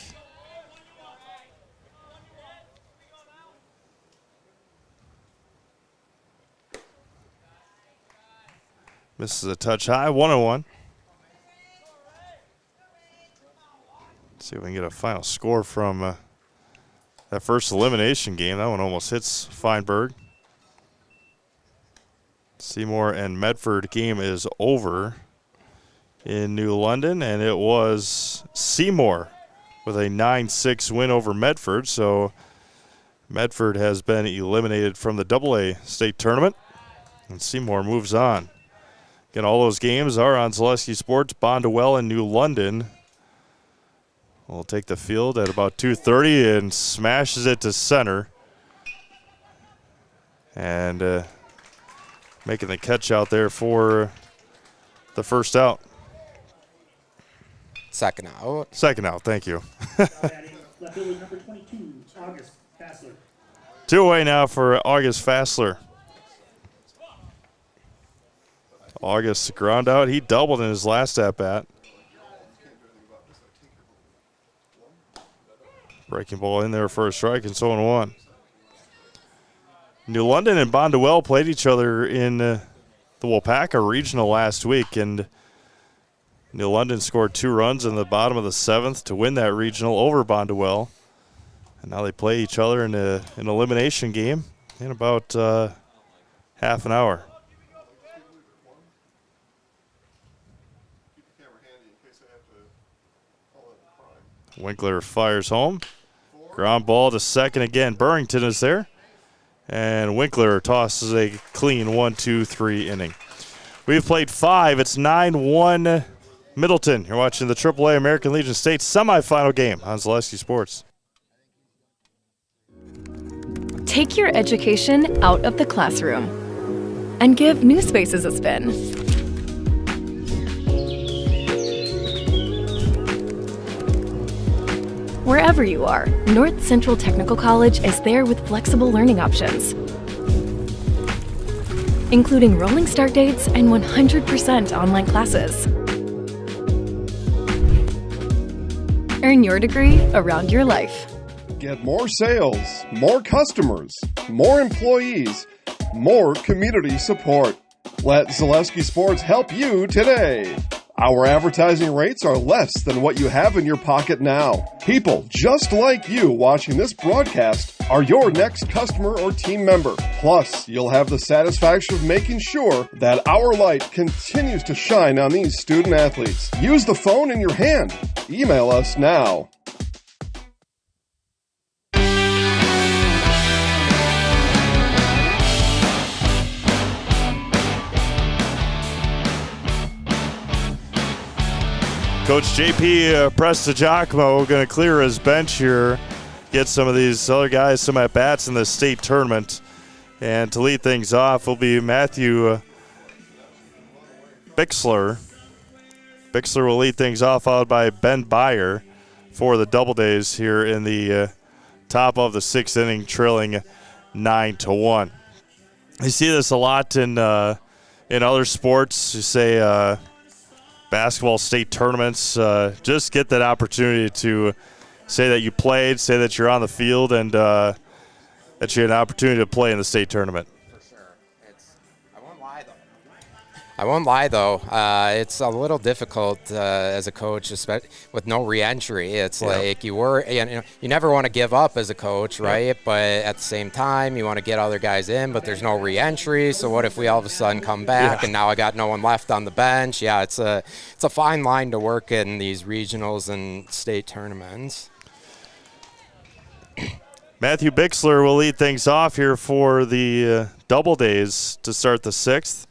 Misses a touch high, 1-1. See if we can get a final score from that first elimination game. That one almost hits Feinberg. Seymour and Medford game is over in New London, and it was Seymour with a 9-6 win over Medford. So Medford has been eliminated from the AA state tournament, and Seymour moves on. Again, all those games are on Zaleski Sports. Bondwell in New London will take the field at about 2:30 and smashes it to center. And making the catch out there for the first out. Second out. Second out, thank you. Batting left fielder number 22, August Fassler. 2 away now for August Fassler. August ground out. He doubled in his last at-bat. Breaking ball in there for a strike, and so 1-1. New London and Bonduelle played each other in the Wapaka Regional last week, and New London scored 2 runs in the bottom of the 7th to win that regional over Bonduelle. And now they play each other in an elimination game in about half an hour. Winkler fires home. Ground ball to second again. Burrington is there. And Winkler tosses a clean 1-2-3 inning. We've played 5. It's 9-1 Middleton. You're watching the AAA American Legion State semifinal game on Zaleski Sports. Take your education out of the classroom and give New Spaces a spin. Wherever you are, North Central Technical College is there with flexible learning options, including rolling start dates and 100% online classes. Earn your degree around your life. Get more sales, more customers, more employees, more community support. Let Zaleski Sports help you today. Our advertising rates are less than what you have in your pocket now. People just like you watching this broadcast are your next customer or team member. Plus, you'll have the satisfaction of making sure that our light continues to shine on these student athletes. Use the phone in your hand. Email us now. Coach JP Prestigiacomo going to clear his bench here, get some of these other guys some at-bats in the state tournament. And to lead things off will be Matthew Bixler. Bixler will lead things off, followed by Ben Byer for the Double Days here in the top of the 6th inning, trailing 9-1. You see this a lot in other sports. You say basketball state tournaments, just get that opportunity to say that you played, say that you're on the field, and that you had an opportunity to play in the state tournament. For sure. I won't lie, though. It's a little difficult as a coach, especially with no re-entry. It's like you never want to give up as a coach, right? Yeah. But at the same time, you want to get other guys in, but there's no re-entry. So what if we all of a sudden come back and now I got no one left on the bench? Yeah, it's a fine line to work in these regionals and state tournaments. Matthew Bixler will lead things off here for the Double Days to start the 6th.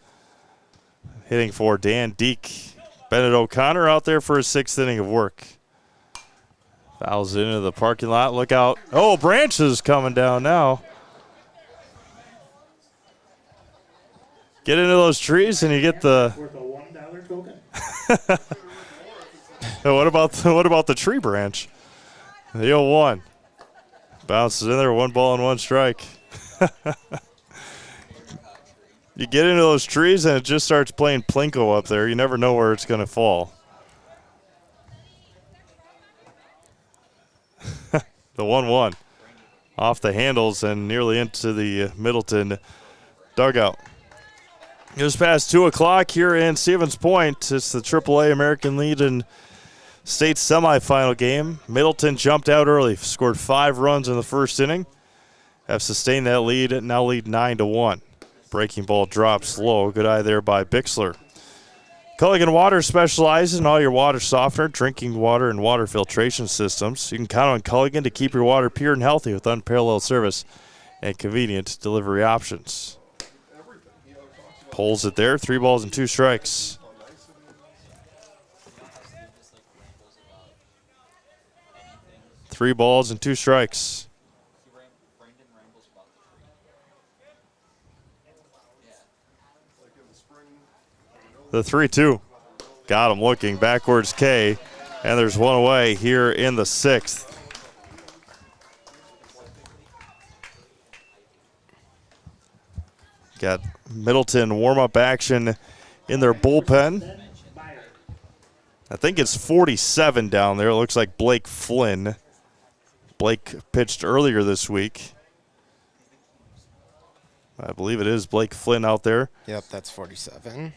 Hitting for Dan Deek. Bennett O'Connor out there for his 6th inning of work. Fouls into the parking lot. Look out. Oh, branches coming down now. Get into those trees and you get the... Worth a $1 token. What about the tree branch? The 0-1. Bounces in there, 1 ball and 1 strike. You get into those trees and it just starts playing Plinko up there. You never know where it's going to fall. The 1-1 off the handles and nearly into the Middleton dugout. Just past 2 o'clock here in Stevens Point. It's the AAA American Legion State semifinal game. Middleton jumped out early, scored 5 runs in the first inning. Have sustained that lead and now lead 9-1. Breaking ball drops low. Good eye there by Bixler. Culligan Water specializes in all your water softener, drinking water, and water filtration systems. You can count on Culligan to keep your water pure and healthy with unparalleled service and convenient delivery options. Pulls it there. 3 balls and 2 strikes. Three balls and 2 strikes. The 3-2. Got him looking. Backwards K. And there's one away here in the 6th. Got Middleton warm-up action in their bullpen. I think it's 47 down there. It looks like Blake Flynn. Blake pitched earlier this week. I believe it is Blake Flynn out there. Yep, that's 47.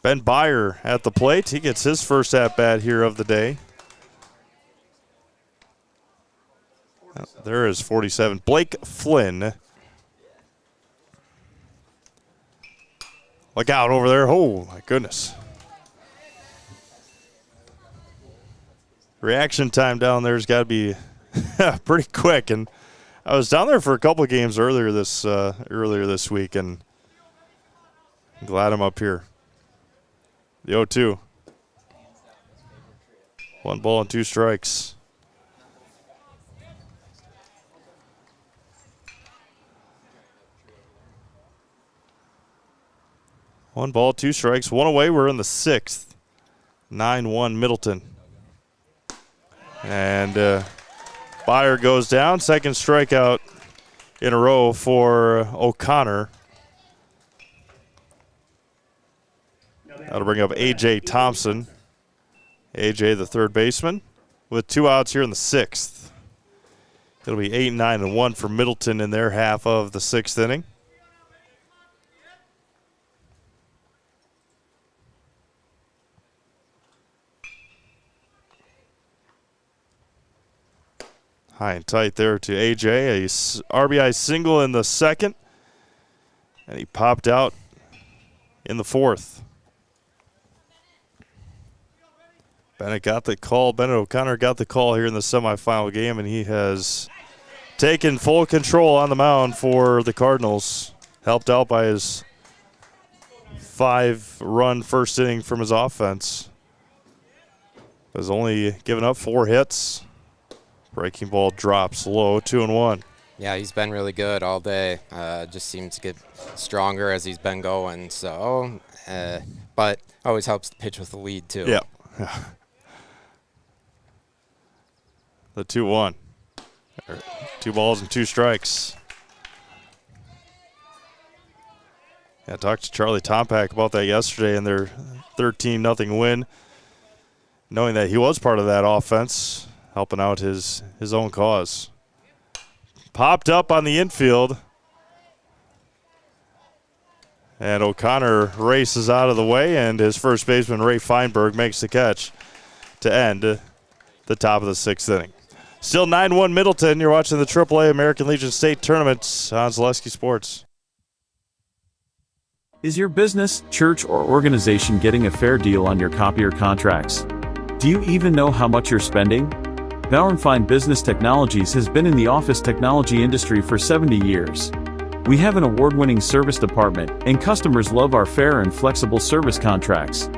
Ben Byer at the plate. He gets his first at-bat here of the day. There is 47. Blake Flynn. Look out over there. Oh, my goodness. Reaction time down there has got to be pretty quick. And I was down there for a couple of games earlier this week, and I'm glad I'm up here. The 0-2. 1 ball and 2 strikes. One ball, 2 strikes, 1 away. We're in the 6th. 9-1 Middleton. And Byer goes down. Second strikeout in a row for O'Connor. That'll bring up A.J. Thompson. A.J., the third baseman, with 2 outs here in the 6th. It'll be 8, 9, and 1 for Middleton in their half of the 6th inning. High and tight there to A.J. A RBI single in the 2nd. And he popped out in the 4th. Bennett got the call. Bennett O'Connor got the call here in the semifinal game, and he has taken full control on the mound for the Cardinals. Helped out by his 5-run first inning from his offense. Has only given up 4 hits. Breaking ball drops low, 2-1. Yeah, he's been really good all day. Just seems to get stronger as he's been going. So, but always helps to pitch with the lead too. Yeah. The 2-1. 2 balls and 2 strikes. Yeah, I talked to Charlie Tompak about that yesterday in their 13-0 win, knowing that he was part of that offense, helping out his own cause. Popped up on the infield. And O'Connor races out of the way, and his first baseman, Ray Feinberg, makes the catch to end the top of the 6th inning. Still 9-1 Middleton. You're watching the AAA American Legion State Tournament on Zaleski Sports. Is your business, church, or organization getting a fair deal on your copier contracts? Do you even know how much you're spending? Bauer & Fine Business Technologies has been in the office technology industry for 70 years. We have an award-winning service department, and customers love our fair and flexible service contracts.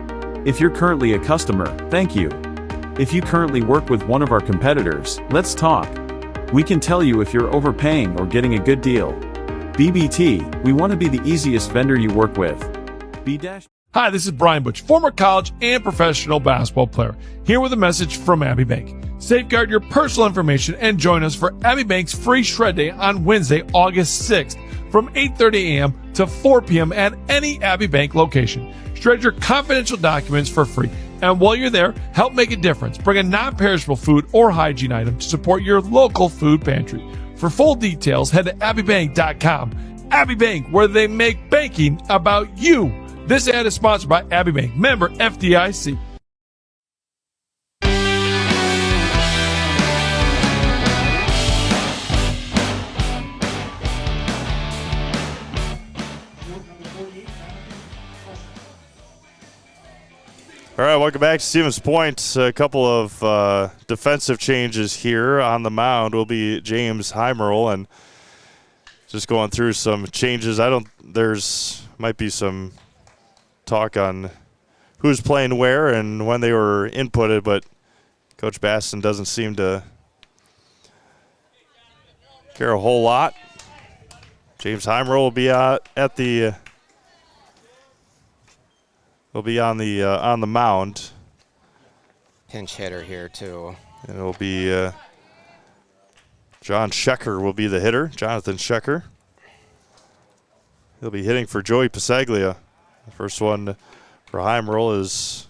If you're currently a customer, thank you. If you currently work with one of our competitors, let's talk. We can tell you if you're overpaying or getting a good deal. BBT, we want to be the easiest vendor you work with. Hi, this is Brian Butch, former college and professional basketball player, here with a message from Abbey Bank. Safeguard your personal information and join us for Abbey Bank's free shred day on Wednesday, August 6th from 8:30 a.m. to 4 p.m. at any Abbey Bank location. Shred your confidential documents for free. And while you're there, help make a difference. Bring a non-perishable food or hygiene item to support your local food pantry. For full details, head to abbeybank.com. Abbey Bank, where they make banking about you. This ad is sponsored by Abbey Bank, member FDIC. All right, welcome back to Stevens Point. A couple of defensive changes here on the mound will be James Heimerl, and just going through some changes. There's might be some talk on who's playing where and when they were inputted, but Coach Baston doesn't seem to care a whole lot. James Heimer will be at the on the mound. Pinch hitter here too. And it'll be John Schecker will be the hitter. Jonathan Schecker. He'll be hitting for Joey Pasaglia. The first one for Heimerl is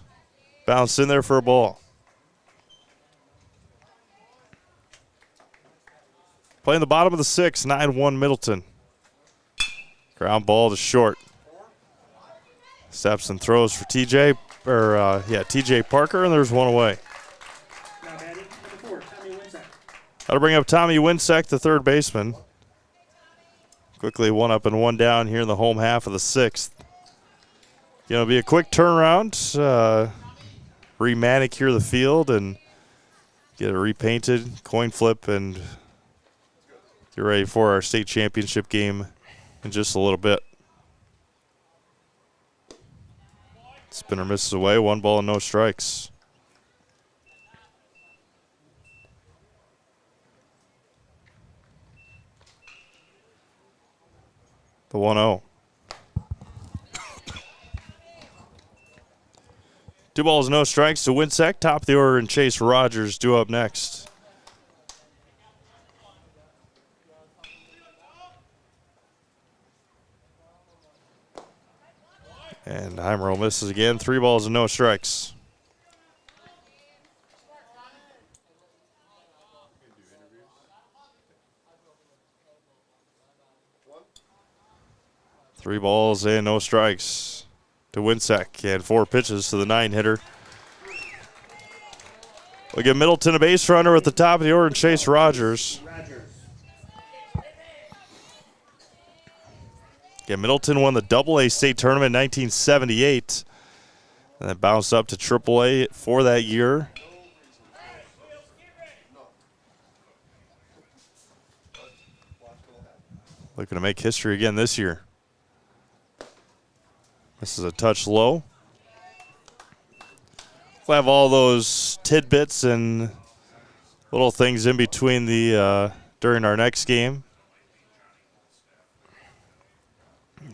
bounced in there for a ball. Playing the bottom of the sixth, 9-1 Middleton. Ground ball to short. Steps and throws for TJ Parker, and there's one away. Now batting number 4, Tommy Winsack. That'll bring up Tommy Winsack, the third baseman. Quickly 1 up and 1 down here in the home half of the sixth. It'll be a quick turnaround, re-manicure the field and get it repainted, coin flip, and get ready for our state championship game in just a little bit. Spinner misses away, 1 ball and no strikes. The 1-0. 2 balls, no strikes to Winsack. Top of the order, and Chase Rogers due up next. And Heimerl misses again. 3 balls and no strikes. Three balls and no strikes to Winsack, and 4 pitches to the 9-hitter. We'll give Middleton a base runner at the top of the order, and Chase Rogers. Again, Middleton won the AA state tournament in 1978, and then bounced up to AAA for that year. Looking to make history again this year. This is a touch low. We'll have all those tidbits and little things in between the during our next game.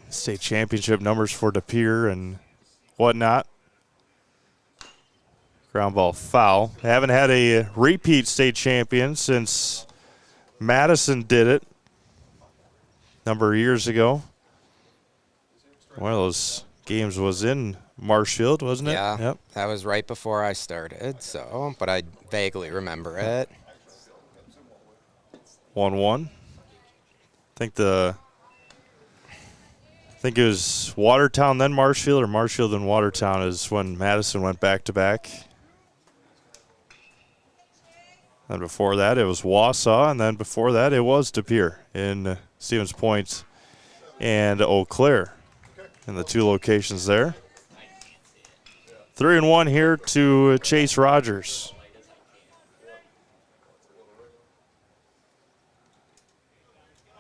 State championship numbers for De Pere and whatnot. Ground ball foul. They haven't had a repeat state champion since Madison did it a number of years ago. One of those games was in Marshfield, wasn't it? Yeah, yep. That was right before I started, so, but I vaguely remember it. 1-1. I think it was Watertown, then Marshfield, or Marshfield and Watertown is when Madison went back-to-back. And before that, it was Wausau, and then before that, it was De Pere in Stevens Point and Eau Claire in the 2 locations there. 3-1 here to Chase Rogers.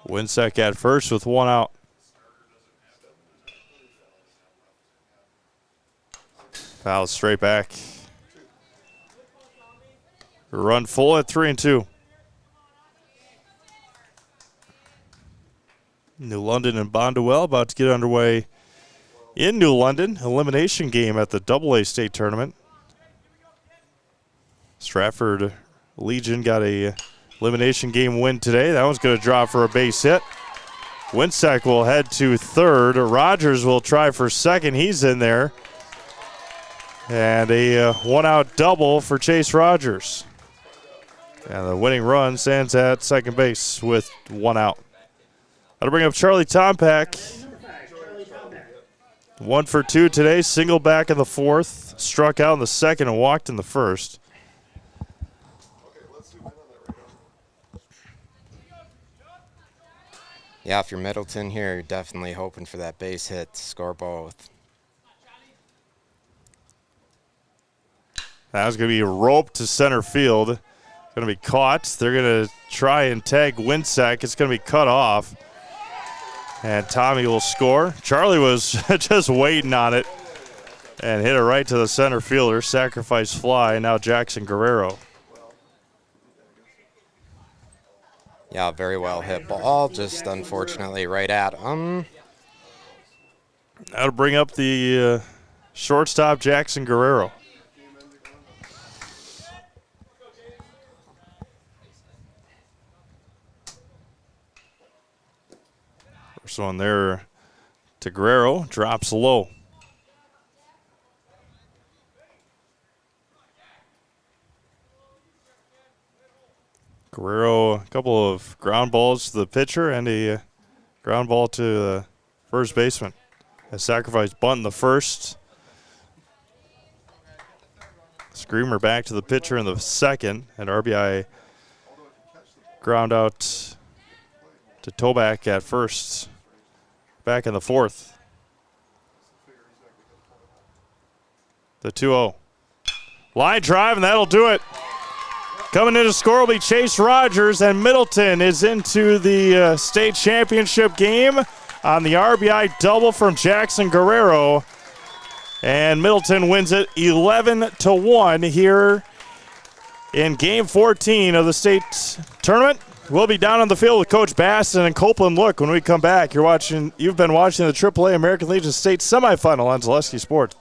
Winsack at first with 1 out. Foul straight back. Run full at 3-2. New London and Bondwell about to get underway in New London. Elimination game at the AA state tournament. Stratford Legion got a elimination game win today. That one's going to drop for a base hit. Winsack will head to third. Rogers will try for second. He's in there. And a 1-out double for Chase Rogers. And the winning run stands at second base with 1 out. That'll bring up Charlie Tompak. 1 for 2 today. Single back in the 4th. Struck out in the 2nd and walked in the 1st. Yeah, if you're Middleton here, you're definitely hoping for that base hit to score both. That was going to be roped to center field. Going to be caught. They're going to try and tag Winsack. It's going to be cut off. And Tommy will score. Charlie was just waiting on it and hit it right to the center fielder. Sacrifice fly. Now Jackson Guerrero. Yeah, very well hit ball, just unfortunately right at him. That'll bring up the shortstop, Jackson Guerrero. First one there to Guerrero, drops low. Guerrero, a couple of ground balls to the pitcher and a ground ball to the first baseman. A sacrifice bunt in the first. Screamer back to the pitcher in the second, and RBI ground out to Toback at first. Back in the fourth. The 2-0. Line drive, and that'll do it. Coming in to score will be Chase Rogers, and Middleton is into the state championship game on the RBI double from Jackson Guerrero. And Middleton wins it 11-1 here in Game 14 of the state tournament. We'll be down on the field with Coach Baston and Copeland Look when we come back. You've been watching the AAA American Legion State Semifinal on Zaleski Sports.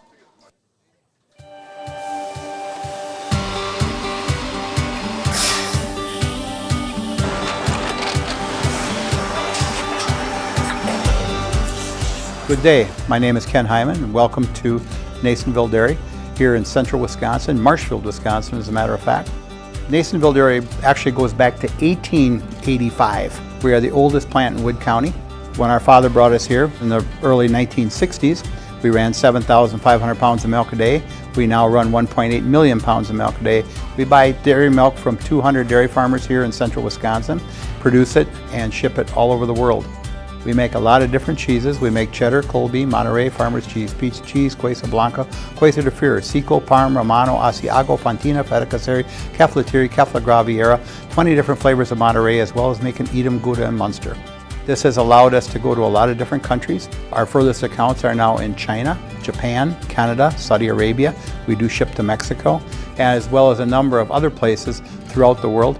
Good day. My name is Ken Hyman, and welcome to Nasonville Dairy here in central Wisconsin, Marshfield, Wisconsin, as a matter of fact. Nasonville Dairy actually goes back to 1885. We are the oldest plant in Wood County. When our father brought us here in the early 1960s, we ran 7,500 pounds of milk a day. We now run 1.8 million pounds of milk a day. We buy dairy milk from 200 dairy farmers here in central Wisconsin, produce it, and ship it all over the world. We make a lot of different cheeses. We make cheddar, Colby, Monterey, Farmer's Cheese, Peach Cheese, Quesa Blanca, Quesa de Freer, Seco, Parm, Romano, Asiago, Fontina, Feta Caseri, Caflateri, Cafla Graviera, 20 different flavors of Monterey, as well as making Edam, Gouda, and Munster. This has allowed us to go to a lot of different countries. Our furthest accounts are now in China, Japan, Canada, Saudi Arabia. We do ship to Mexico, as well as a number of other places throughout the world.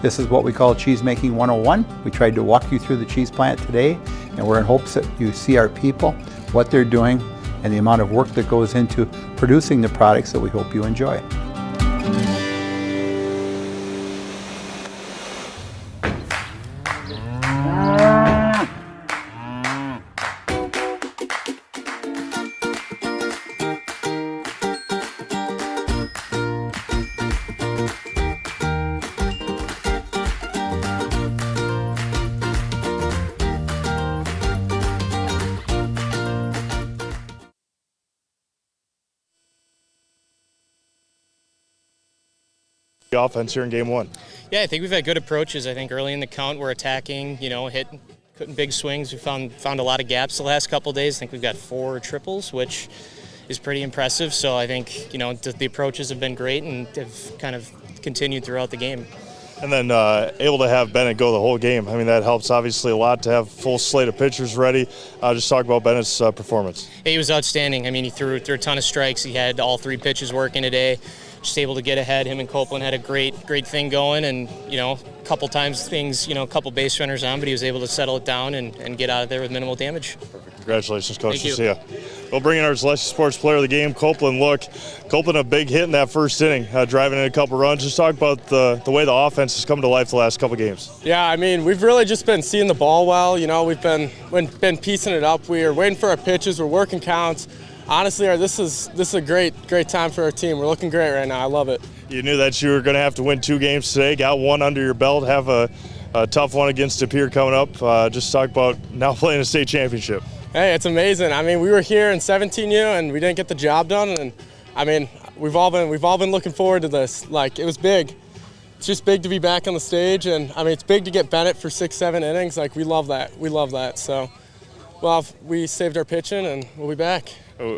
This is what we call Cheese Making 101. We tried to walk you through the cheese plant today, and we're in hopes that you see our people, what they're doing, and the amount of work that goes into producing the products that we hope you enjoy. The offense here in game one. Yeah, I think we've had good approaches. I think early in the count we're attacking, hitting big swings. We found a lot of gaps the last couple of days. I think we've got 4 triples, which is pretty impressive. So I think, the approaches have been great and have kind of continued throughout the game. And then able to have Bennett go the whole game. I mean, that helps obviously a lot to have full slate of pitchers ready. Just talk about Bennett's performance. Yeah, he was outstanding. I mean, he threw a ton of strikes. He had all 3 pitches working today. Just able to get ahead. Him and Copeland had a great thing going, and a couple times a couple base runners on, but he was able to settle it down and get out of there with minimal damage. Perfect. Congratulations, Coach. Thank you. See ya. We'll bring in our Zaleski Sports Player of the Game, Copeland Look. Copeland, a big hit in that first inning, driving in a couple runs. Just talk about the way the offense has come to life the last couple games. Yeah, I mean, we've really just been seeing the ball well. We've been piecing it up. We are waiting for our pitches. We're working counts. Honestly, this is a great time for our team. We're looking great right now. I love it. You knew that you were going to have to win 2 games today. Got one under your belt. Have a tough one against De Pere coming up. Just talk about now playing a state championship. Hey, it's amazing. I mean, we were here in 17U and we didn't get the job done. And I mean, we've all been looking forward to this. Like, it was big. It's just big to be back on the stage, and I mean, it's big to get Bennett for 6-7 innings. Like, we love that. So, well, we saved our pitching and we'll be back.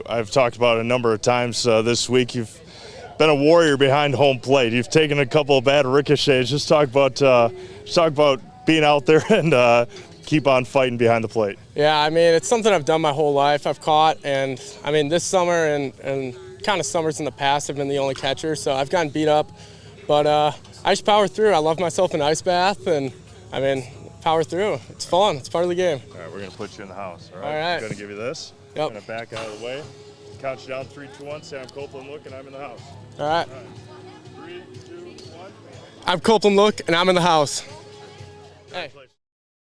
I've talked about it a number of times this week. You've been a warrior behind home plate. You've taken a couple of bad ricochets. Just talk about being out there and keep on fighting behind the plate. Yeah, I mean, it's something I've done my whole life. I've caught, and I mean, this summer and kind of summers in the past, I've been the only catcher, so I've gotten beat up. But I just power through. I love myself an ice bath, and I mean, power through. It's fun. It's part of the game. All right, we're going to put you in the house. All right. All right. I'm going to give you this. Yep. I'm going to back out of the way. Count you down 3, 2, 1. Say I'm Copeland Look, and I'm in the house. All right. 3, 2, 1. I'm Copeland Look, and I'm in the house. Hey.